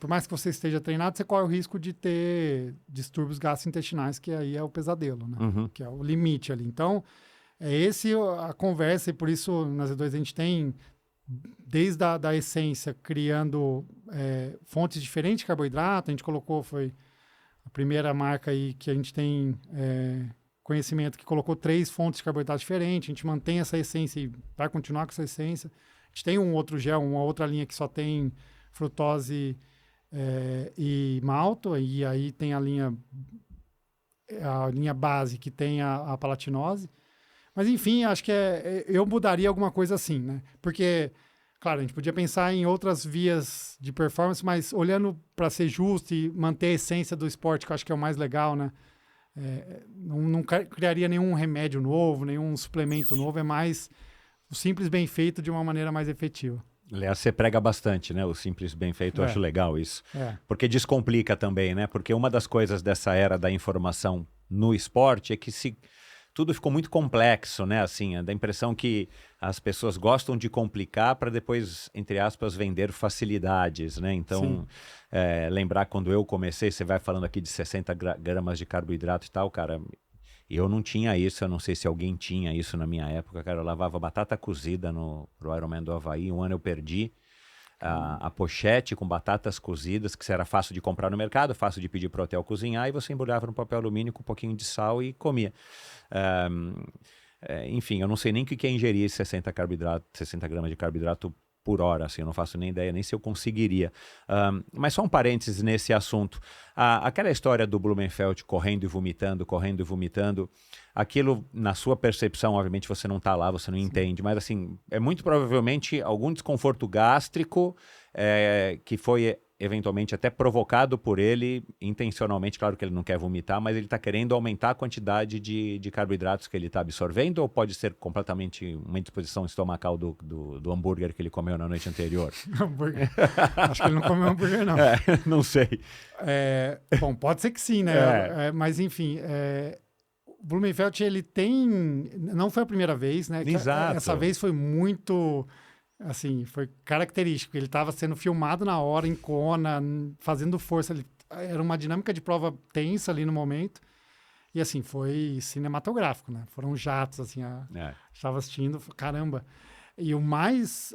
por mais que você esteja treinado, você corre o risco de ter distúrbios gastrointestinais, que aí é o pesadelo, né? Que é o limite ali. Então, esse a conversa, e por isso na Z2 a gente tem, desde a essência, criando fontes diferentes de carboidrato. A gente colocou, foi a primeira marca aí que a gente tem conhecimento, que colocou 3 fontes de carboidrato diferentes. A gente mantém essa essência e vai continuar com essa essência. A gente tem um outro gel, uma outra linha que só tem frutose e malto, e aí tem a linha base que tem a palatinose. Mas, enfim, acho que eu mudaria alguma coisa assim, né? Porque, claro, a gente podia pensar em outras vias de performance, mas olhando para ser justo e manter a essência do esporte, que eu acho que é o mais legal, né? Não criaria nenhum remédio novo, nenhum suplemento novo, é mais o simples bem feito de uma maneira mais efetiva. Aliás, você prega bastante, né? O simples bem feito, eu acho legal isso. Porque descomplica também, né? Porque uma das coisas dessa era da informação no esporte é que tudo ficou muito complexo, né? Assim, dá a impressão que as pessoas gostam de complicar para depois, entre aspas, vender facilidades, né? Então, lembrar quando eu comecei, você vai falando aqui de 60 gramas de carboidrato e tal, cara... Eu não tinha isso, eu não sei se alguém tinha isso na minha época, cara. Eu lavava batata cozida pro Ironman do Havaí. Um ano eu perdi a pochete com batatas cozidas, que era fácil de comprar no mercado, fácil de pedir para o hotel cozinhar, e você embrulhava no papel alumínio com um pouquinho de sal e comia. Enfim, eu não sei nem o que é ingerir 60 gramas de carboidrato por hora, assim, eu não faço nem ideia, nem se eu conseguiria. Mas só um parênteses nesse assunto. Aquela história do Blumenfeld correndo e vomitando, aquilo, na sua percepção, obviamente você não está lá, você não entende, mas assim, é muito provavelmente algum desconforto gástrico que foi eventualmente até provocado por ele intencionalmente. Claro que ele não quer vomitar, mas ele está querendo aumentar a quantidade de carboidratos que ele está absorvendo, ou pode ser completamente uma indisposição estomacal do hambúrguer que ele comeu na noite anterior? Hambúrguer. Acho que ele não comeu hambúrguer, não. Não sei. Bom, pode ser que sim, né? Mas, enfim, o Blumenfeld, ele tem... Não foi a primeira vez, né? Exato. Essa vez foi muito... Assim, foi característico. Ele estava sendo filmado na hora, em Kona, fazendo força. Era uma dinâmica de prova tensa ali no momento. E, assim, foi cinematográfico, né? Foram jatos, assim. Estava assistindo, caramba. E o mais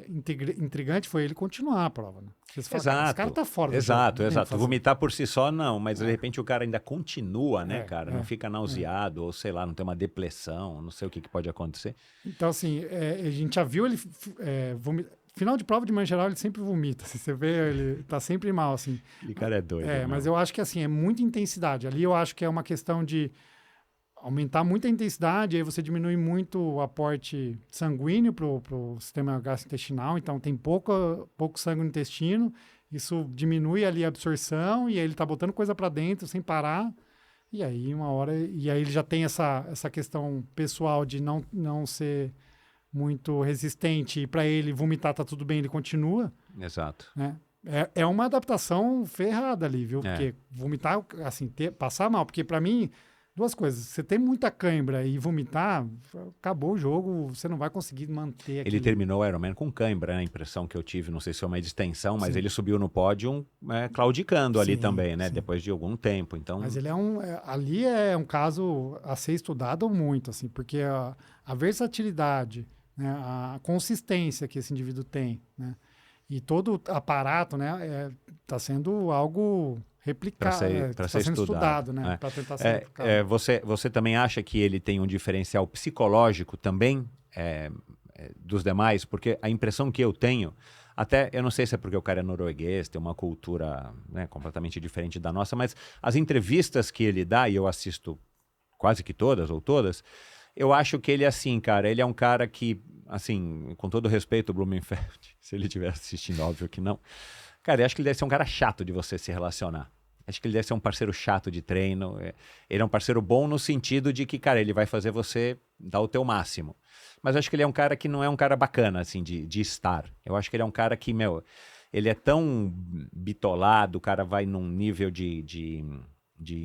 intrigante foi ele continuar a prova, né? Exato. Esse cara tá fora do Exato. jogo, Vomitar por si só, não. Mas, de repente, o cara ainda continua, né, cara? Não fica nauseado, ou sei lá, não tem uma depressão, não sei o que pode acontecer. Então, assim, a gente já viu ele vomitar. Final de prova, de maneira geral, ele sempre vomita. Se você vê, ele tá sempre mal, assim. E cara é doido. Mas eu acho que, assim, é muita intensidade. Ali eu acho que é uma questão de aumentar muito a intensidade, aí você diminui muito o aporte sanguíneo pro sistema gastrointestinal, então tem pouco sangue no intestino, Isso diminui ali a absorção e aí ele tá botando coisa para dentro sem parar. E aí, uma hora... E aí ele já tem essa questão pessoal de não ser muito resistente. E para ele vomitar tá tudo bem, ele continua. Exato. Né? É uma adaptação ferrada ali, viu? Porque vomitar, assim, passar mal. Porque para mim, duas coisas. Você tem muita cãibra e vomitar, acabou o jogo, você não vai conseguir manter Ele terminou o Ironman com cãibra, né? A impressão que eu tive, não sei se é uma distensão, mas ele subiu no pódio claudicando ali também, né? Sim. Depois de algum tempo, então... Mas ele ali é um caso a ser estudado muito, assim, porque a versatilidade, né? A consistência que esse indivíduo tem, né? E todo o aparato, né, está sendo algo replicado, está sendo estudado, né, para tentar ser replicado. Você também acha que ele tem um diferencial psicológico também dos demais? Porque a impressão que eu tenho, até eu não sei se é porque o cara é norueguês, tem uma cultura, né, completamente diferente da nossa, mas as entrevistas que ele dá, e eu assisto quase que todas ou todas, eu acho que ele é assim, cara, ele é um cara que, assim, com todo respeito ao Blumenfeld, se ele estiver assistindo, óbvio que não. Cara, eu acho que ele deve ser um cara chato de você se relacionar. Acho que ele deve ser um parceiro chato de treino. Ele é um parceiro bom no sentido de que, cara, ele vai fazer você dar o teu máximo. Mas eu acho que ele é um cara que não é um cara bacana, assim, de estar. Eu acho que ele é um cara que, ele é tão bitolado, o cara vai num nível de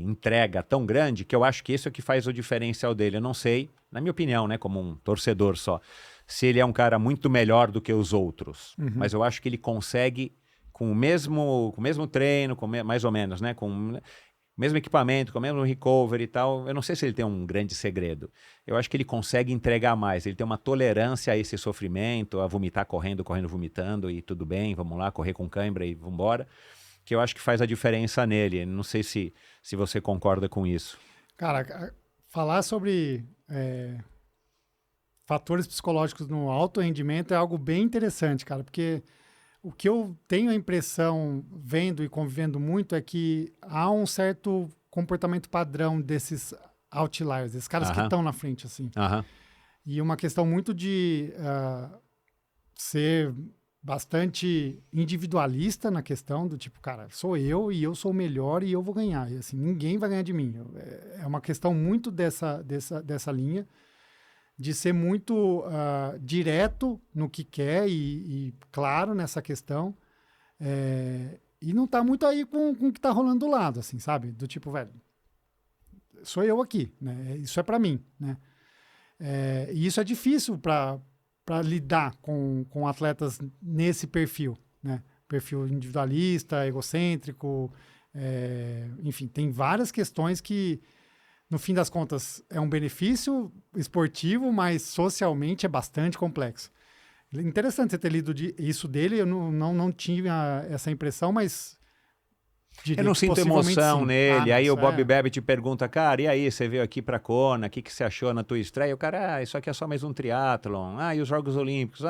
entrega tão grande que eu acho que isso é o que faz o diferencial dele. Eu não sei, na minha opinião, né, como um torcedor só, se ele é um cara muito melhor do que os outros. Mas eu acho que ele consegue, com o mesmo treino, mais ou menos, né, com o mesmo equipamento, com o mesmo recovery e tal, eu não sei se ele tem um grande segredo. Eu acho que ele consegue entregar mais. Ele tem uma tolerância a esse sofrimento, a vomitar correndo, vomitando, e tudo bem, vamos lá, correr com cãibra e vamos embora, que eu acho que faz a diferença nele. Não sei se você concorda com isso. Cara, falar sobre fatores psicológicos no alto rendimento é algo bem interessante, cara, porque o que eu tenho a impressão, vendo e convivendo muito, é que há um certo comportamento padrão desses outliers, esses caras que estão na frente, assim. E uma questão muito de ser bastante individualista na questão do tipo, cara, sou eu e eu sou o melhor e eu vou ganhar. E assim, ninguém vai ganhar de mim. É uma questão muito dessa linha, de ser muito direto no que quer e claro nessa questão. E não tá muito aí com o que tá rolando do lado, assim, sabe? Do tipo, velho, sou eu aqui, né? Isso é para mim, né? E isso é difícil para lidar com atletas nesse perfil, né? Perfil individualista, egocêntrico, enfim, tem várias questões que, no fim das contas, é um benefício esportivo, mas socialmente é bastante complexo. Interessante você ter lido isso dele, eu não tive essa impressão, mas... Eu não sinto emoção nele. Aí o Bob Babbitt te pergunta, cara, e aí, você veio aqui pra Kona, o que você achou na tua estreia? O cara, isso aqui é só mais um triatlon. E os Jogos Olímpicos?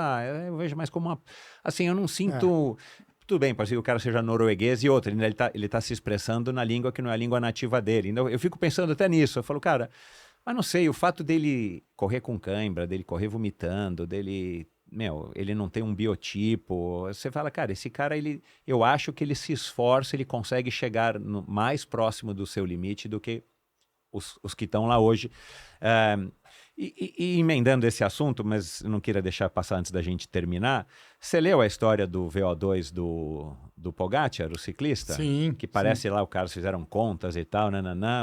Eu vejo mais como uma... Assim, eu não sinto... Tudo bem, pode ser que o cara seja norueguês e outra, ele tá se expressando na língua que não é a língua nativa dele. Então, eu fico pensando até nisso. Eu falo, cara, mas não sei, o fato dele correr com cãibra, dele correr vomitando, dele... ele não tem um biotipo. Você fala, cara, esse cara, eu acho que ele se esforça, ele consegue chegar mais próximo do seu limite do que os que estão lá hoje. E emendando esse assunto, mas não queria deixar passar antes da gente terminar, você leu a história do VO2 do Pogacar, o ciclista? Sim. Que parece lá, os caras fizeram contas e tal,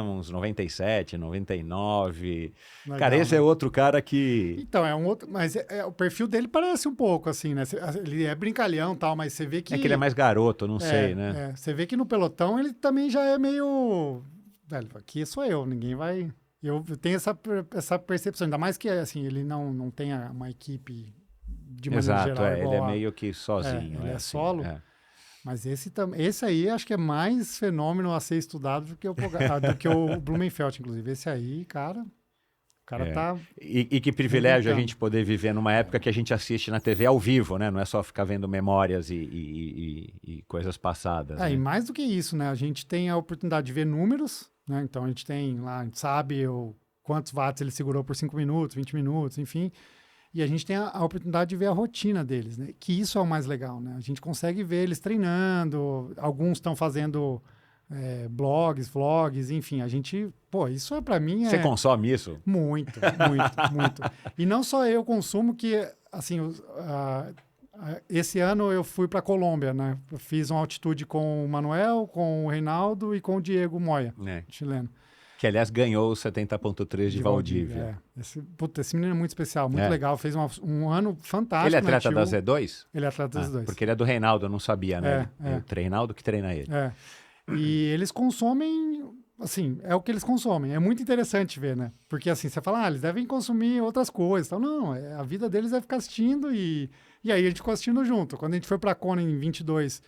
uns 97, 99. Legal, cara, esse é outro cara que... Então, é um outro... Mas o perfil dele parece um pouco, assim, né? Ele é brincalhão e tal, mas você vê que... É que ele é mais garoto, não sei, né? Você vê que no pelotão ele também já é meio... Velho, aqui sou eu, ninguém vai... Eu tenho essa percepção, ainda mais que assim, ele não tenha uma equipe de maneira geral. Ele é meio que sozinho. Ele é assim, solo. Mas esse aí acho que é mais fenômeno a ser estudado do que o Blumenfeld, inclusive. Esse aí, cara, o cara tá... E que privilégio a gente poder viver numa época que a gente assiste na TV ao vivo, né? Não é só ficar vendo memórias e coisas passadas. Né? E mais do que isso, né? A gente tem a oportunidade de ver números, né? Então a gente tem lá, a gente sabe quantos watts ele segurou por 5 minutos, 20 minutos, enfim. E a gente tem a oportunidade de ver a rotina deles, né? Que isso é o mais legal, né? A gente consegue ver eles treinando, alguns estão fazendo blogs, vlogs, enfim, a gente... Pô, isso para mim Você consome isso? Muito, muito, muito. E não só eu consumo, que, assim, esse ano eu fui para Colômbia, né? Eu fiz uma altitude com o Manuel, com o Reinaldo e com o Diego Moya, chileno. Que, aliás, ganhou o 70.3 de Valdívia. Esse menino é muito especial, muito legal. Fez um ano fantástico. Ele é atleta da Z2? Ele é atleta da Z2. Porque ele é do Reinaldo, eu não sabia, né? O Reinaldo que treina ele. E eles consomem, assim, é o que eles consomem. É muito interessante ver, né? Porque, assim, você fala, eles devem consumir outras coisas. Tal. Não, a vida deles é ficar assistindo e aí a gente ficou assistindo junto. Quando a gente foi pra Kona em 22...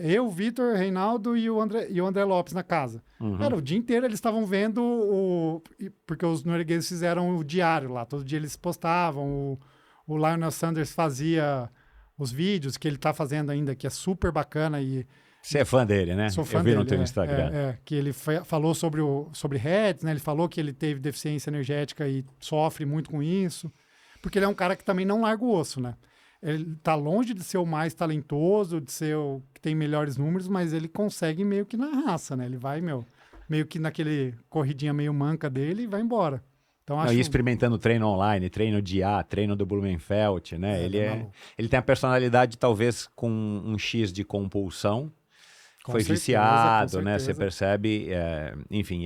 eu, o Vitor, o Reinaldo e o André Lopes na casa. Cara, o dia inteiro eles estavam vendo porque os noruegueses fizeram o diário lá. Todo dia eles postavam. O Lionel Sanders fazia os vídeos que ele tá fazendo ainda, que é super bacana. Você é fã dele, né? Sou fã Eu vi dele, no teu Instagram. Que ele falou sobre heads, né? Ele falou que ele teve deficiência energética e sofre muito com isso. Porque ele é um cara que também não larga o osso, né? Ele tá longe de ser o mais talentoso, de ser o que tem melhores números, mas ele consegue meio que na raça, né? Ele vai, meio que naquele corridinha meio manca dele e vai embora. Então, E experimentando treino online, treino de IA, treino do Blumenfeld, né? Ele tem a personalidade, talvez, com um X de compulsão. Foi viciado, né? Você percebe. Enfim,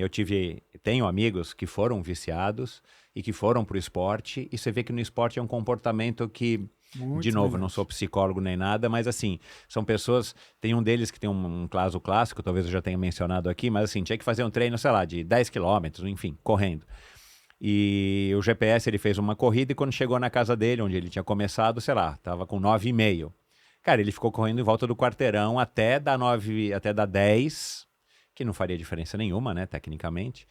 tenho amigos que foram viciados e que foram pro esporte, e você vê que no esporte é um comportamento que... Muito de novo, não sou psicólogo nem nada, mas assim, são pessoas, tem um deles que tem um caso clássico, talvez eu já tenha mencionado aqui, mas assim, tinha que fazer um treino, sei lá, de 10 quilômetros, enfim, correndo. E o GPS, ele fez uma corrida e quando chegou na casa dele, onde ele tinha começado, sei lá, tava com 9,5. Cara, ele ficou correndo em volta do quarteirão até dar 10, que não faria diferença nenhuma, né, tecnicamente,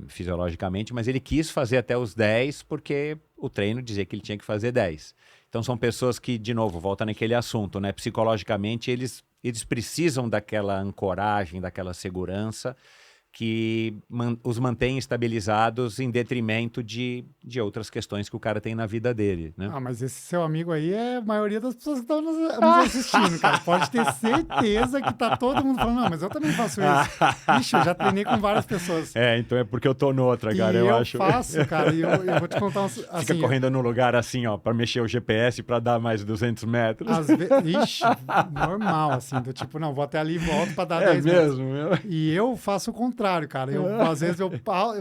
fisiologicamente, mas ele quis fazer até os 10 porque o treino dizia que ele tinha que fazer 10. Então são pessoas que, de novo, volta naquele assunto, né, psicologicamente eles precisam daquela ancoragem, daquela segurança que os mantém estabilizados em detrimento de outras questões que o cara tem na vida dele, né? Mas esse seu amigo aí é a maioria das pessoas que estão nos assistindo, cara. Pode ter certeza que tá todo mundo falando, não, mas eu também faço isso. Ixi, eu já treinei com várias pessoas. Então é porque eu tô noutra, cara, eu acho. Eu faço, cara, e eu vou te contar assim... Fica correndo num lugar assim, ó, pra mexer o GPS pra dar mais 200 metros. Ixi, normal, assim, do tipo, não, vou até ali e volto pra dar 10 metros. É mesmo? E eu faço o contrário, cara. Às vezes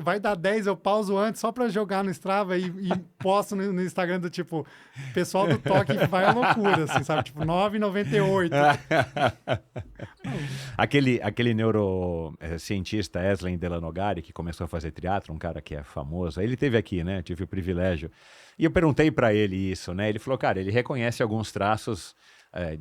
vai dar 10, eu pauso antes só pra jogar no Strava e posto no Instagram do tipo, o pessoal do toque vai à loucura, assim, sabe? Tipo, 9,98. Aquele neurocientista Eslen Delanogari, que começou a fazer triatlo, um cara que é famoso, ele teve aqui, né? Eu tive o privilégio. E eu perguntei pra ele isso, né? Ele falou, cara, ele reconhece alguns traços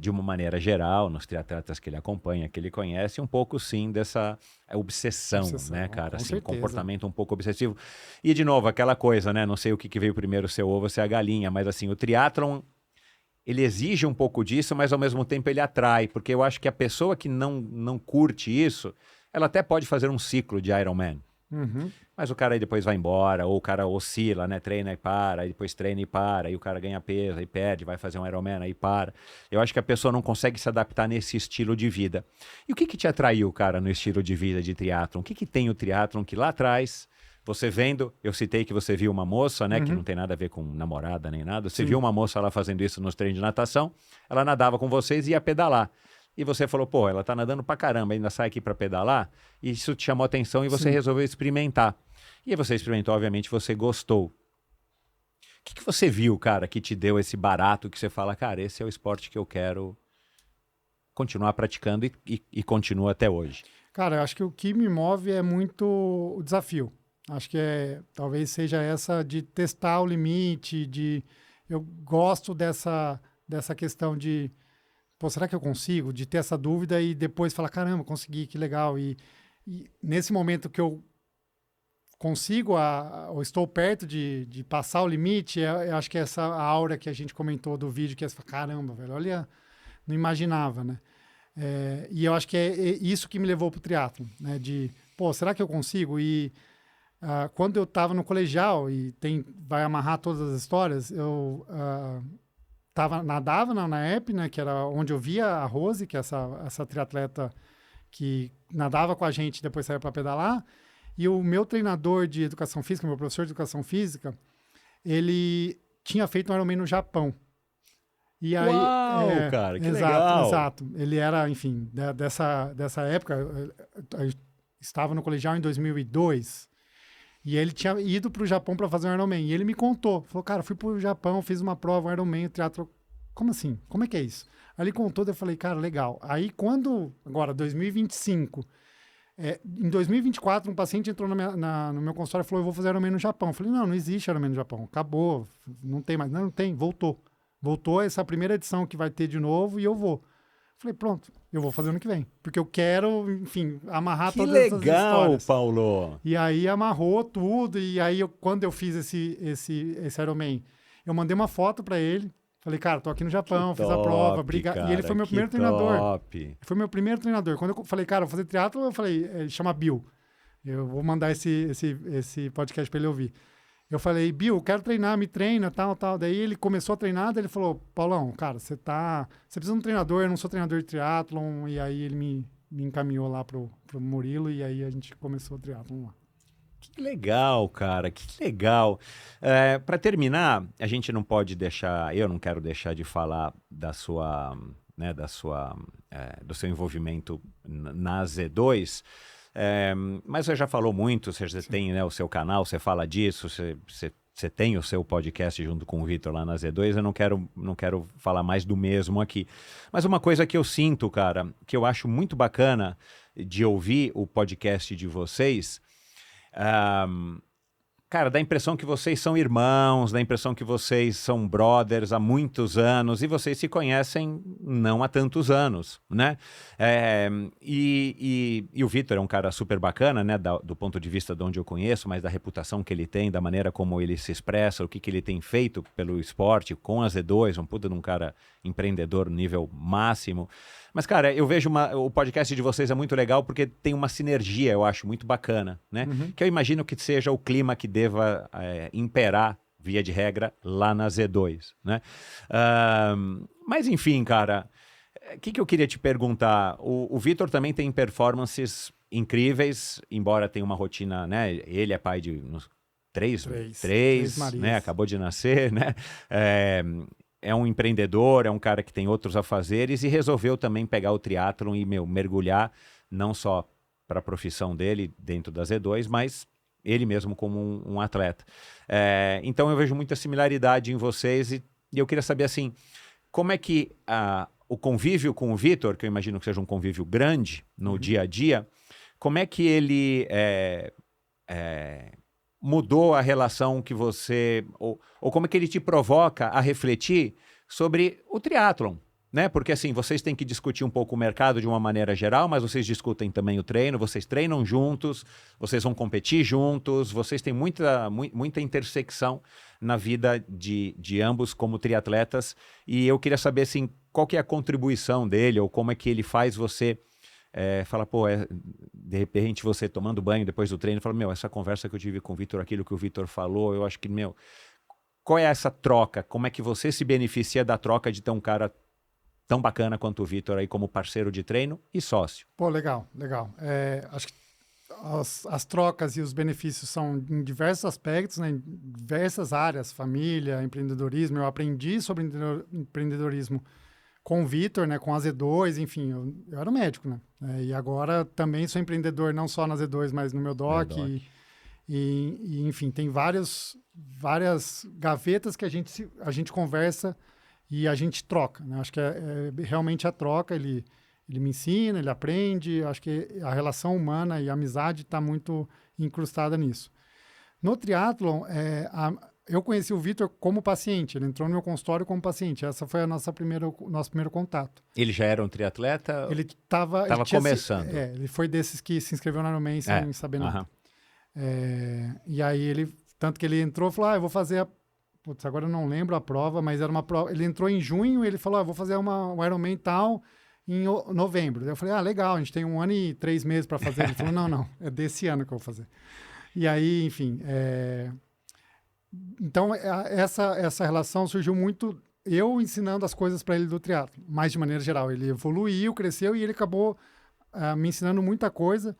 de uma maneira geral, nos triatletas que ele acompanha, que ele conhece, um pouco, sim, dessa obsessão, né, cara? Assim, certeza. Comportamento um pouco obsessivo. E, de novo, aquela coisa, né? Não sei o que veio primeiro, se é o ovo ou se é a galinha, mas, assim, o triatlon, ele exige um pouco disso, mas, ao mesmo tempo, ele atrai, porque eu acho que a pessoa que não curte isso, ela até pode fazer um ciclo de Ironman. Mas o cara aí depois vai embora, ou o cara oscila, né? Treina e para, aí depois treina e para, aí o cara ganha peso, aí perde, vai fazer um Ironman, aí para. Eu acho que a pessoa não consegue se adaptar nesse estilo de vida. E o que te atraiu, cara, no estilo de vida de triatlon? O que tem o triatlon que lá atrás, você vendo, eu citei que você viu uma moça, né? Que não tem nada a ver com namorada nem nada. Você viu uma moça lá fazendo isso nos treinos de natação, ela nadava com vocês e ia pedalar. E você falou, pô, ela tá nadando pra caramba, ainda sai aqui pra pedalar? E isso te chamou atenção e você resolveu experimentar. E aí você experimentou, obviamente, você gostou. O que você viu, cara, que te deu esse barato que você fala, cara, esse é o esporte que eu quero continuar praticando e continuo até hoje? Cara, eu acho que o que me move é muito o desafio. Acho que talvez seja essa de testar o limite, eu gosto dessa questão de, pô, será que eu consigo? De ter essa dúvida e depois falar, caramba, consegui, que legal. E nesse momento que eu consigo, ou estou perto de passar o limite, eu acho que essa aura que a gente comentou do vídeo, que é caramba, velho, olha, não imaginava, né? E eu acho que é isso que me levou pro triatlon, né? De, pô, será que eu consigo? E quando eu estava no colegial, e vai amarrar todas as histórias, eu nadava na EP, né, que era onde eu via a Rose, que é essa triatleta que nadava com a gente e depois saía para pedalar. E o meu treinador de educação física, meu professor de educação física, ele tinha feito um Ironman no Japão. E aí, uau, cara, que legal! Exato. Ele era, enfim, dessa época, eu estava no colegial em 2002, e ele tinha ido para o Japão para fazer um Ironman. E ele me contou, falou, cara, fui para o Japão, fiz uma prova, um Ironman, triatlo. Como assim? Como é que é isso? Aí ele contou, eu falei, cara, legal. Aí agora, 2025... em 2024, um paciente entrou no meu consultório e falou, eu vou fazer Ironman no Japão. Eu falei, não existe Ironman no Japão. Acabou, não tem mais. Não tem, voltou. Voltou essa primeira edição que vai ter de novo e eu vou. Eu falei, pronto, eu vou fazer ano que vem. Porque eu quero, enfim, amarrar todas essas histórias. Que legal, Paulo! E aí amarrou tudo. E aí, quando eu fiz esse Ironman, eu mandei uma foto para ele. Falei, cara, tô aqui no Japão, fiz a prova, e ele foi meu primeiro treinador. Foi meu primeiro treinador. Quando eu falei, cara, vou fazer triatlo, eu falei, ele chama Bill. Eu vou mandar esse podcast para ele ouvir. Eu falei, Bill, quero treinar, me treina, tal. Daí ele começou a treinar, daí ele falou, Paulão, cara, você precisa de um treinador, eu não sou treinador de triatlon. E aí ele me encaminhou lá pro Murilo, e aí a gente começou o triatlon lá. Que legal, cara, que legal. Para terminar, a gente não pode deixar, eu não quero deixar de falar do seu envolvimento na Z2, mas você já falou muito, você já tem, né, o seu canal, você fala disso, você tem o seu podcast junto com o Vitor lá na Z2, eu não quero falar mais do mesmo aqui. Mas uma coisa que eu sinto, cara, que eu acho muito bacana de ouvir o podcast de vocês, cara, dá a impressão que vocês são irmãos, dá a impressão que vocês são brothers há muitos anos e vocês se conhecem não há tantos anos, né? E o Vitor é um cara super bacana, né? Do ponto de vista de onde eu conheço, mas da reputação que ele tem, da maneira como ele se expressa, o que ele tem feito pelo esporte com a Z2, um puta de um cara empreendedor nível máximo. Mas, cara, eu vejo o podcast de vocês é muito legal porque tem uma sinergia, eu acho, muito bacana, né? Uhum. Que eu imagino que seja o clima que deva imperar, via de regra, lá na Z2, né? Mas, enfim, cara, o que eu queria te perguntar? O Vitor também tem performances incríveis, embora tenha uma rotina, né? Ele é pai de três, né? Acabou de nascer, né? É um empreendedor, é um cara que tem outros afazeres e resolveu também pegar o triatlon e, mergulhar não só para a profissão dele dentro da Z2, mas ele mesmo como um atleta. Então eu vejo muita similaridade em vocês e eu queria saber, assim, como é que o convívio com o Vitor, que eu imagino que seja um convívio grande no dia a dia, como é que ele mudou a relação que você... Ou como é que ele te provoca a refletir sobre o triatlon, né? Porque, assim, vocês têm que discutir um pouco o mercado de uma maneira geral, mas vocês discutem também o treino, vocês treinam juntos, vocês vão competir juntos, vocês têm muita intersecção na vida de ambos como triatletas. E eu queria saber, assim, qual que é a contribuição dele ou como é que ele faz você... fala, pô, de repente você tomando banho depois do treino, fala, essa conversa que eu tive com o Vitor, aquilo que o Vitor falou, eu acho que, qual é essa troca? Como é que você se beneficia da troca de ter um cara tão bacana quanto o Vitor aí como parceiro de treino e sócio? Pô, legal. Acho que as trocas e os benefícios são em diversos aspectos, né, em diversas áreas, família, empreendedorismo. Eu aprendi sobre empreendedorismo com o Vitor, né, com a Z2, enfim, eu era médico, né? E agora também sou empreendedor, não só na Z2, mas no meu doc. E enfim, tem várias gavetas que a gente conversa e a gente troca, né? Acho que é realmente a troca, ele me ensina, ele aprende, acho que a relação humana e a amizade está muito incrustada nisso. No triatlon, eu conheci o Vitor como paciente, ele entrou no meu consultório como paciente, essa foi nosso primeiro contato. Ele já era um triatleta? Ele estava começando. Ele foi desses que se inscreveu no Ironman sem saber nada. E aí tanto que ele entrou e falou, eu vou fazer putz, agora eu não lembro a prova, mas era uma prova, ele entrou em junho e ele falou, vou fazer um Ironman tal em novembro. Daí eu falei, legal, a gente tem 1 ano e 3 meses para fazer. Ele falou, não, é desse ano que eu vou fazer. E aí, enfim, então essa relação surgiu muito eu ensinando as coisas para ele do triatlo, mas de maneira geral. Ele evoluiu, cresceu e ele acabou me ensinando muita coisa.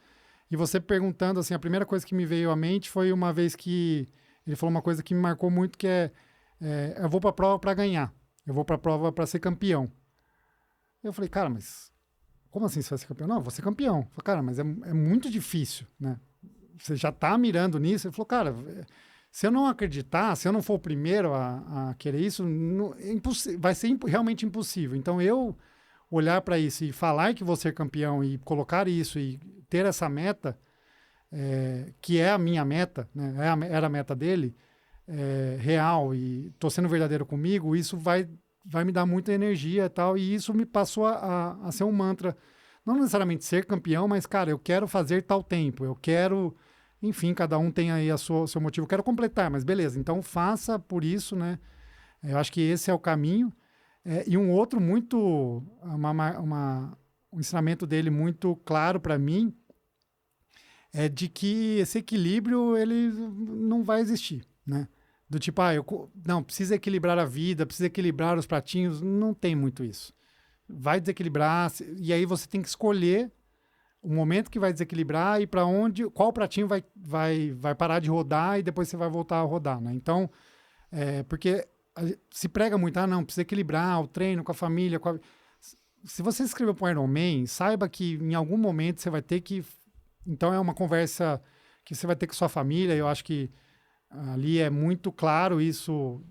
E você perguntando, assim, a primeira coisa que me veio à mente foi uma vez que ele falou uma coisa que me marcou muito, que eu vou para a prova para ganhar. Eu vou para a prova para ser campeão. Eu falei, cara, mas como assim você vai ser campeão? Não, eu vou ser campeão. Eu falei, cara, mas é muito difícil, né? Você já tá mirando nisso. Ele falou, cara, se eu não acreditar, se eu não for o primeiro a querer isso, vai ser realmente impossível. Então, eu olhar para isso e falar que vou ser campeão e colocar isso e ter essa meta, que é a minha meta, né? Era a meta dele, real, e tô sendo verdadeiro comigo, isso vai me dar muita energia e tal, e isso me passou a ser um mantra. Não necessariamente ser campeão, mas, cara, eu quero fazer tal tempo, eu quero... Enfim, cada um tem aí o seu motivo. Eu quero completar, mas beleza. Então, faça por isso, né? Eu acho que esse é o caminho. E um outro muito... um ensinamento dele muito claro para mim é de que esse equilíbrio, ele não vai existir, né? Do tipo, não, precisa equilibrar a vida, precisa equilibrar os pratinhos. Não tem muito isso. Vai desequilibrar, e aí você tem que escolher o momento que vai desequilibrar e para onde, qual pratinho vai parar de rodar e depois você vai voltar a rodar, né? Então, porque se prega muito, não, precisa equilibrar o treino com a família. Se você se inscreveu para o Ironman, saiba que em algum momento você vai ter que... Então, é uma conversa que você vai ter com sua família. Eu acho que ali é muito claro isso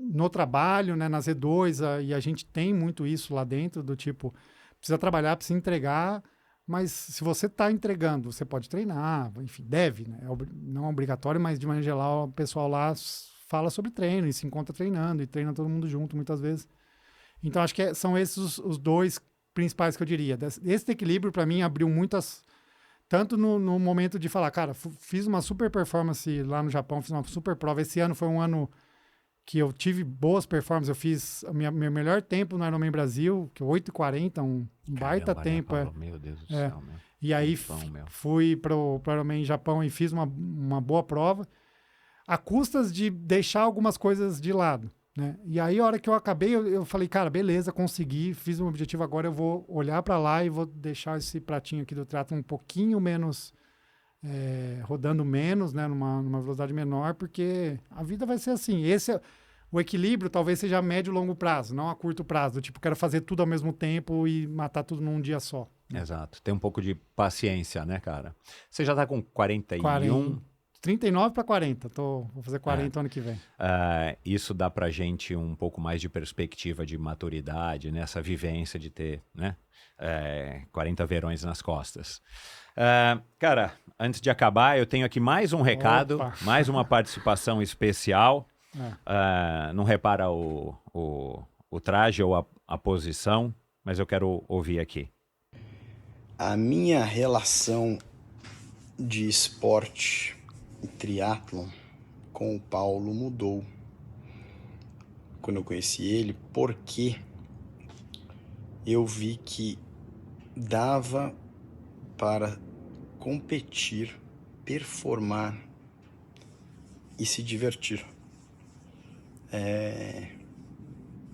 no trabalho, né, na Z2, e a gente tem muito isso lá dentro, do tipo, precisa trabalhar, precisa entregar... Mas se você está entregando, você pode treinar, enfim, deve, né? Não é obrigatório, mas de maneira geral o pessoal lá fala sobre treino e se encontra treinando e treina todo mundo junto muitas vezes. Então acho que são esses os dois principais que eu diria. Esse equilíbrio para mim abriu muitas... Tanto no momento de falar, cara, fiz uma super performance lá no Japão, fiz uma super prova. Esse ano foi um ano que eu tive boas performances. Eu fiz meu melhor tempo no Ironman Brasil, que é 8h40, um baita tempo. Meu Deus do céu, meu. E aí fui para o Ironman Japão e fiz uma boa prova, a custas de deixar algumas coisas de lado, né? E aí, a hora que eu acabei, eu falei, cara, beleza, consegui, fiz um objetivo, agora eu vou olhar para lá e vou deixar esse pratinho aqui do triatlo um pouquinho menos... rodando menos, né, numa velocidade menor, porque a vida vai ser assim. O equilíbrio talvez seja a médio e longo prazo, não a curto prazo. Tipo, quero fazer tudo ao mesmo tempo e matar tudo num dia só. Exato. Tem um pouco de paciência, né, cara? Você já tá com 41... 39 para 40. Vou fazer 40 ano que vem. Isso dá pra gente um pouco mais de perspectiva de maturidade, né? Essa vivência de ter, né? 40 verões nas costas. Cara, antes de acabar, eu tenho aqui mais um recado, mais uma participação especial. Não repara o traje ou a posição, mas eu quero ouvir aqui. A minha relação de esporte e triatlon com o Paulo mudou quando eu conheci ele, porque eu vi que dava para competir, performar e se divertir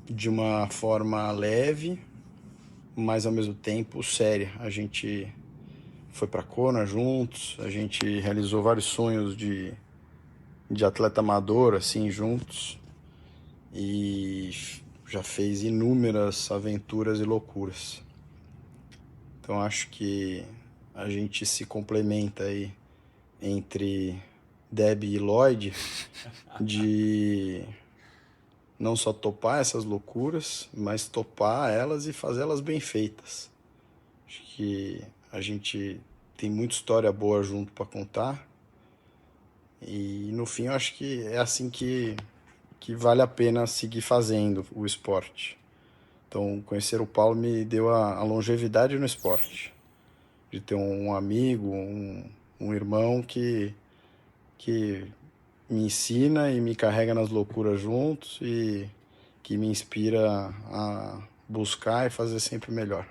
de uma forma leve, mas ao mesmo tempo séria. A gente foi para Kona juntos, a gente realizou vários sonhos de atleta amador assim juntos e já fez inúmeras aventuras e loucuras. Então acho que a gente se complementa aí entre Debbie e Lloyd de não só topar essas loucuras, mas topar elas e fazê-las bem feitas. Acho que a gente tem muita história boa junto para contar e no fim eu acho que é assim que vale a pena seguir fazendo o esporte. Então conhecer o Paulo me deu a longevidade no esporte, de ter um amigo, um irmão que me ensina e me carrega nas loucuras juntos e que me inspira a buscar e fazer sempre melhor.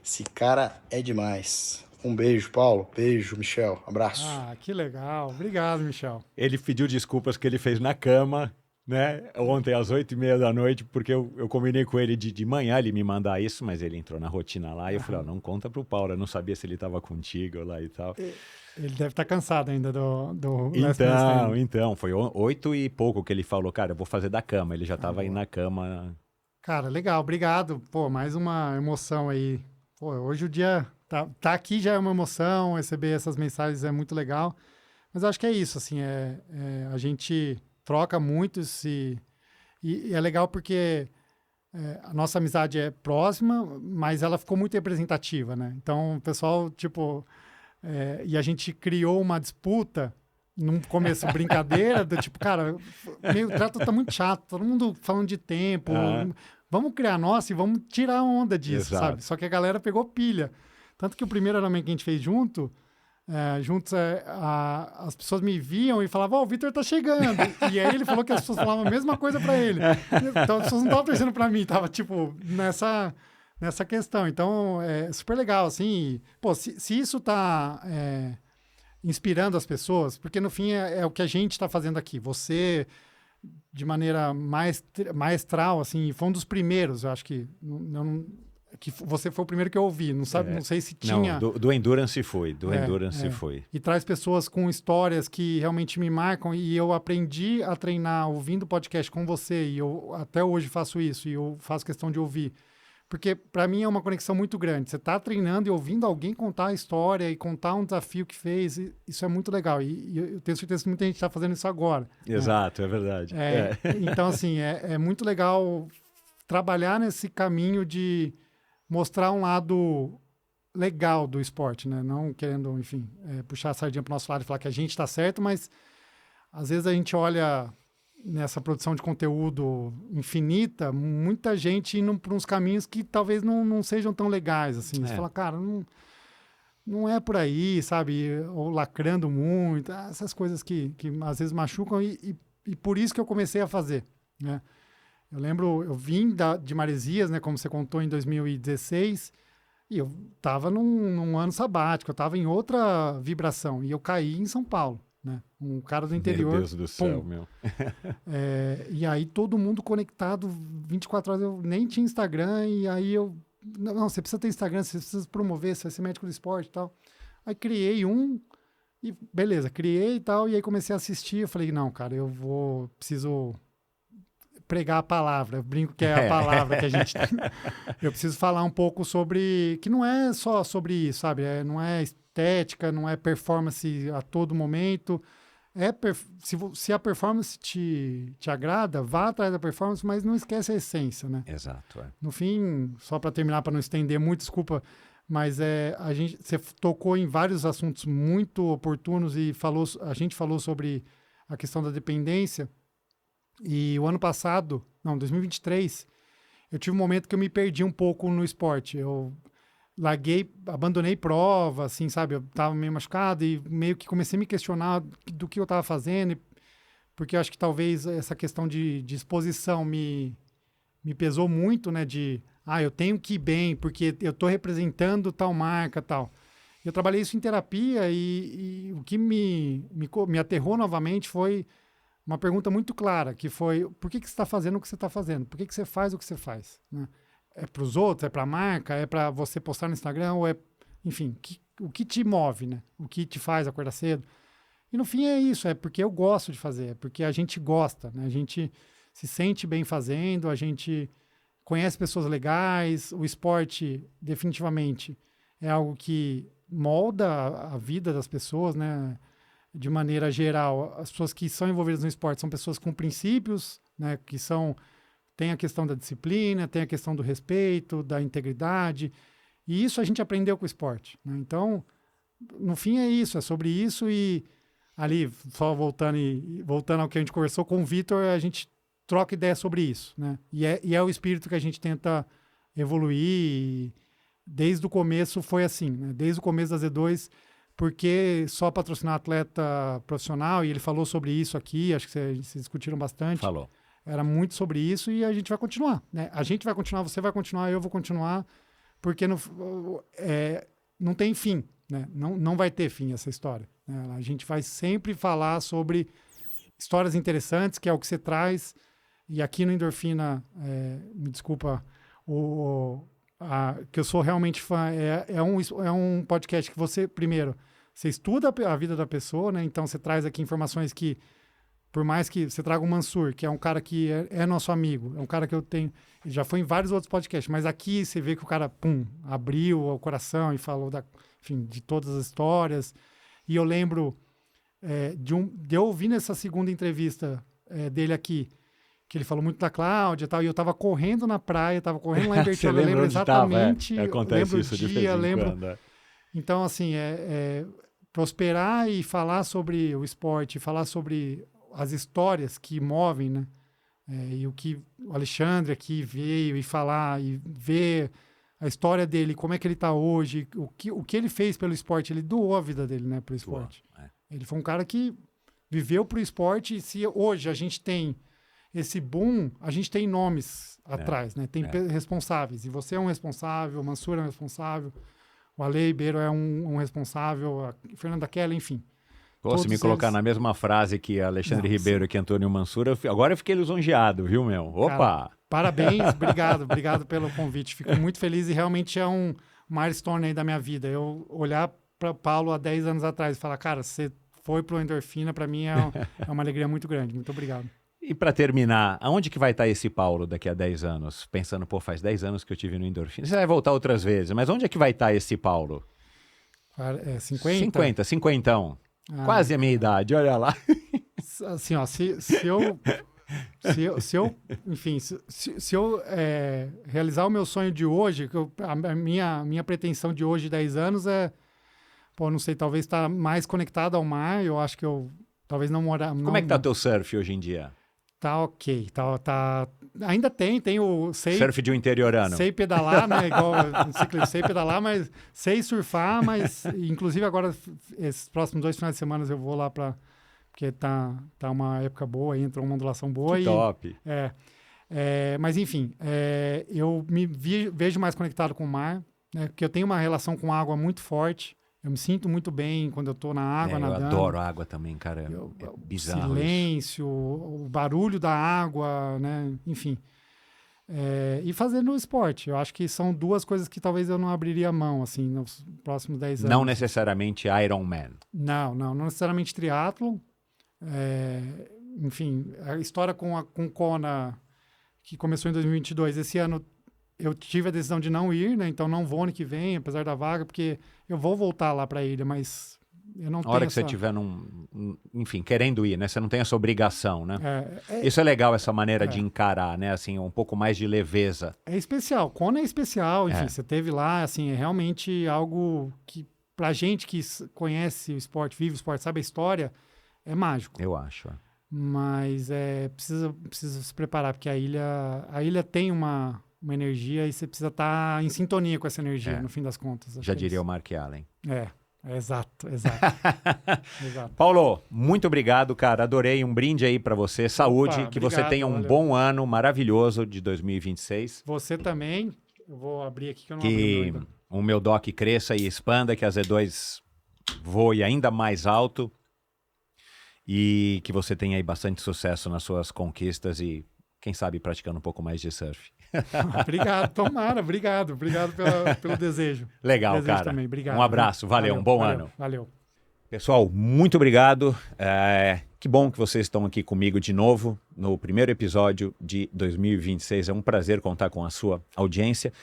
Esse cara é demais. Um beijo, Paulo. Beijo, Michel. Abraço. Ah, que legal. Obrigado, Michel. Ele pediu desculpas que ele fez na cama, né? Ontem às 8h30 da noite, porque eu combinei com ele de manhã ele me mandar isso, mas ele entrou na rotina lá e eu falei, não conta pro Paulo, eu não sabia se ele estava contigo lá e tal. Ele deve estar cansado ainda do Então, foi 8 e pouco que ele falou, cara, eu vou fazer da cama. Ele já estava aí na cama. Cara, legal, obrigado. Pô, mais uma emoção aí. Pô, hoje o dia tá aqui já é uma emoção, receber essas mensagens é muito legal. Mas eu acho que é isso, assim, a gente troca muito e é legal porque a nossa amizade é próxima, mas ela ficou muito representativa, né? Então, o pessoal, tipo... e a gente criou uma disputa num começo, brincadeira, do tipo, cara, o trato tá muito chato, todo mundo falando de tempo, vamos criar a nossa e vamos tirar a onda disso, Exato. sabe? Só que a galera pegou pilha. Tanto que o primeiro Ironman que a gente fez juntos, as pessoas me viam e falavam, o Vitor tá chegando. E aí ele falou que as pessoas falavam a mesma coisa para ele. Então as pessoas não estavam torcendo para mim, tava tipo nessa questão. Então é super legal, assim. Pô, se isso tá inspirando as pessoas, porque no fim é o que a gente está fazendo aqui. Você, de maneira maestral, assim, foi um dos primeiros, eu acho que que você foi o primeiro que eu ouvi, não sei se tinha... Não, do Endurance foi, foi. E traz pessoas com histórias que realmente me marcam e eu aprendi a treinar ouvindo podcast com você e eu até hoje faço isso e eu faço questão de ouvir. Porque para mim é uma conexão muito grande. Você tá treinando e ouvindo alguém contar a história e contar um desafio que fez, isso é muito legal. E eu tenho certeza que muita gente está fazendo isso agora. Exato, é verdade. Então, assim, é muito legal trabalhar nesse caminho de mostrar um lado legal do esporte, né? Não querendo, enfim, puxar a sardinha para o nosso lado e falar que a gente está certo, mas às vezes a gente olha nessa produção de conteúdo infinita, muita gente indo para uns caminhos que talvez não sejam tão legais, assim. Você fala, cara, não é por aí, sabe? Ou lacrando muito, essas coisas que às vezes machucam e por isso que eu comecei a fazer, né? Eu lembro, eu vim de Maresias, né, como você contou, em 2016, e eu estava num ano sabático, eu estava em outra vibração, e eu caí em São Paulo, né? Um cara do interior. Meu Deus do céu, meu. E aí todo mundo conectado 24 horas, eu nem tinha Instagram, e aí eu... Não, você precisa ter Instagram, você precisa promover, você vai ser médico do esporte e tal. Aí criei e beleza, criei e tal, e aí comecei a assistir, eu falei, não, cara, preciso pregar a palavra, eu brinco que é a palavra que a gente tem. Eu preciso falar um pouco sobre, que não é só sobre isso, sabe? Não é estética, não é performance a todo momento. Se a performance te agrada, vá atrás da performance, mas não esquece a essência, né? Exato. No fim, só para terminar, para não estender muito, desculpa, mas você tocou em vários assuntos muito oportunos e a gente falou sobre a questão da dependência. E o ano passado, 2023, eu tive um momento que eu me perdi um pouco no esporte. Eu abandonei prova, assim, sabe? Eu tava meio machucado e meio que comecei a me questionar do que eu tava fazendo, porque eu acho que talvez essa questão de exposição me pesou muito, né? Eu tenho que ir bem, porque eu tô representando tal marca, tal. Eu trabalhei isso em terapia e o que me aterrou novamente foi uma pergunta muito clara, que foi, por que você está fazendo o que você está fazendo? Por que você faz o que você faz? Né? É para os outros? É para a marca? É para você postar no Instagram? Ou enfim, o que te move, né? O que te faz acordar cedo? E no fim é isso, é porque eu gosto de fazer, é porque a gente gosta, né? A gente se sente bem fazendo, a gente conhece pessoas legais, o esporte definitivamente é algo que molda a vida das pessoas, né? De maneira geral, as pessoas que são envolvidas no esporte são pessoas com princípios, né, tem a questão da disciplina, tem a questão do respeito, da integridade, e isso a gente aprendeu com o esporte, né? Então, no fim é isso, é sobre isso e ali, só voltando ao que a gente conversou com o Vitor, a gente troca ideia sobre isso, né? E é o espírito que a gente tenta evoluir, e desde o começo foi assim, né? Desde o começo da Z2, porque só patrocinar atleta profissional, e ele falou sobre isso aqui, acho que vocês discutiram bastante. Falou. Era muito sobre isso e a gente vai continuar, né? A gente vai continuar, você vai continuar, eu vou continuar, porque não tem fim, né? Não vai ter fim essa história, né? A gente vai sempre falar sobre histórias interessantes, que é o que você traz. E aqui no Endorfina, me desculpa, que eu sou realmente fã, é um podcast que você, primeiro, você estuda a vida da pessoa, né? Então você traz aqui informações que, por mais que você traga o Mansur, que é um cara que é nosso amigo, é um cara que eu tenho, já foi em vários outros podcasts, mas aqui você vê que o cara, abriu o coração e falou de todas as histórias. E eu lembro de eu ouvir nessa segunda entrevista dele aqui, que ele falou muito da Cláudia e tal, e eu tava correndo na praia, tava correndo lá em Bertioga, eu lembro exatamente, acontece isso de vez em quando. Então, assim, prosperar e falar sobre o esporte, falar sobre as histórias que movem, né? E o que o Alexandre aqui veio e falar e ver a história dele, como é que ele tá hoje, o que ele fez pelo esporte, ele doou a vida dele, né, pro esporte. Ele foi um cara que viveu pro esporte, e se hoje a gente tem esse boom, a gente tem nomes atrás, né? Tem responsáveis. E você é um responsável, o Mansur é um responsável, o Ale Ribeiro é um responsável, a Fernanda Keller, enfim. Se me colocar na mesma frase que Alexandre Ribeiro e que Antônio Mansur, agora eu fiquei lisonjeado, viu, meu? Opa! Cara, parabéns, obrigado pelo convite. Fico muito feliz e realmente é um milestone aí da minha vida. Eu olhar para Paulo há 10 anos atrás e falar, cara, você foi pro Endorfina, para mim é uma alegria muito grande. Muito obrigado. E para terminar, aonde que vai estar esse Paulo daqui a 10 anos? Pensando, faz 10 anos que eu tive no Endorfina. Você vai voltar outras vezes, mas onde é que vai estar esse Paulo? 50? 50. Quase a minha idade, olha lá. Assim, ó, se eu realizar o meu sonho de hoje, a minha pretensão de hoje, 10 anos, não sei, talvez estar mais conectado ao mar. Eu acho que eu talvez não morar... Como é que tá teu surf hoje em dia? Tá ok, tá... Ainda tem o... Surf de um interiorano. Sei pedalar, né? Igual ciclista, sei pedalar, mas sei surfar, mas inclusive agora, esses próximos 2 finais de semana eu vou lá porque tá uma época boa, entrou uma ondulação boa. Que top! Mas enfim, eu me vejo mais conectado com o mar, né? Porque eu tenho uma relação com a água muito forte. Eu me sinto muito bem quando eu tô na água, nadando. Eu adoro água também, cara. É bizarro. O silêncio, o barulho da água, né? Enfim. E fazendo esporte. Eu acho que são 2 coisas que talvez eu não abriria mão, assim, nos próximos 10 anos. Não necessariamente Ironman. Não necessariamente triatlo. Enfim, a história com Kona, que começou em 2022, esse ano eu tive a decisão de não ir, né? Então não vou ano que vem, apesar da vaga, porque eu vou voltar lá para a ilha, mas eu não tenho. A hora que você estiver enfim, querendo ir, né? Você não tem essa obrigação, né? Isso é legal, essa maneira de encarar, né? Assim, um pouco mais de leveza. É especial. Kona é especial, enfim, você teve lá, assim, é realmente algo que, pra gente que conhece o esporte, vive o esporte, sabe a história, é mágico. Eu acho. Mas precisa se preparar, porque a ilha tem uma energia e você precisa estar em sintonia com essa energia, no fim das contas. Já diria o Mark Allen. Exato. Paulo, muito obrigado, cara. Adorei. Um brinde aí para você. Saúde, que você tenha um bom ano maravilhoso de 2026. Você também. Eu vou abrir aqui que eu não abri ainda. Que o meu doc cresça e expanda, que a Z2 voe ainda mais alto e que você tenha aí bastante sucesso nas suas conquistas e quem sabe praticando um pouco mais de surf. Obrigado, tomara, obrigado pelo desejo. Legal, cara. Também. Obrigado. Um abraço, valeu, um bom ano. Valeu. Pessoal, muito obrigado. Que bom que vocês estão aqui comigo de novo no primeiro episódio de 2026. É um prazer contar com a sua audiência.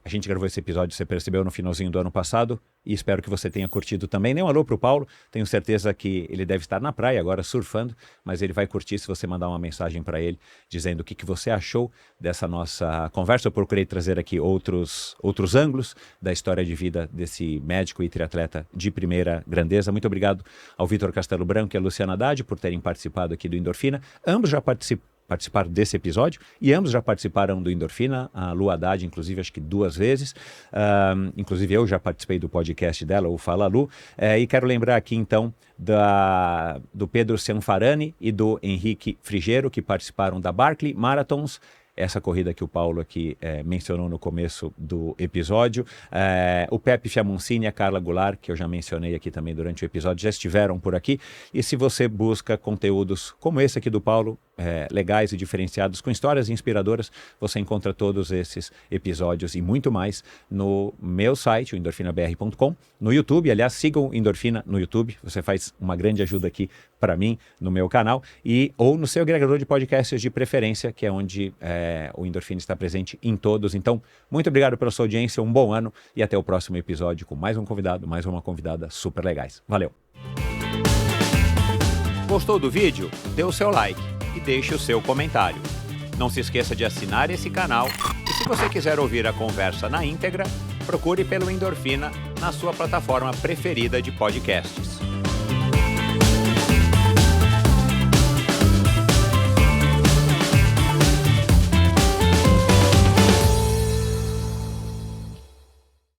A gente gravou esse episódio, você percebeu, no finalzinho do ano passado, e espero que você tenha curtido também. Nem um alô pro Paulo, tenho certeza que ele deve estar na praia agora surfando, mas ele vai curtir se você mandar uma mensagem para ele dizendo o que você achou dessa nossa conversa. Eu procurei trazer aqui outros ângulos da história de vida desse médico e triatleta de primeira grandeza. Muito obrigado ao Vitor Castelo Branco e à Luciana Haddad por terem participado aqui do Endorfina. Ambos já participaram desse episódio e ambos já participaram do Endorfina, a Lu Haddad, inclusive, acho que 2 vezes. Inclusive, eu já participei do podcast dela, o Fala Lu. E quero lembrar aqui, então, do Pedro Cianfarani e do Henrique Frigeiro, que participaram da Barkley Marathons. essa corrida que o Paulo aqui mencionou no começo do episódio. O Pepe Fiamoncini e a Carla Goulart, que eu já mencionei aqui também durante o episódio, já estiveram por aqui. E se você busca conteúdos como esse aqui do Paulo, legais e diferenciados, com histórias inspiradoras, você encontra todos esses episódios e muito mais no meu site, o endorfinabr.com, no YouTube. Aliás, sigam o Endorfina no YouTube, você faz uma grande ajuda aqui para mim, no meu canal, ou no seu agregador de podcasts de preferência, que é onde o Endorfina está presente em todos. Então, muito obrigado pela sua audiência, um bom ano e até o próximo episódio com mais um convidado, mais uma convidada super legais. Valeu! Gostou do vídeo? Dê o seu like e deixe o seu comentário. Não se esqueça de assinar esse canal e se você quiser ouvir a conversa na íntegra, procure pelo Endorfina na sua plataforma preferida de podcasts.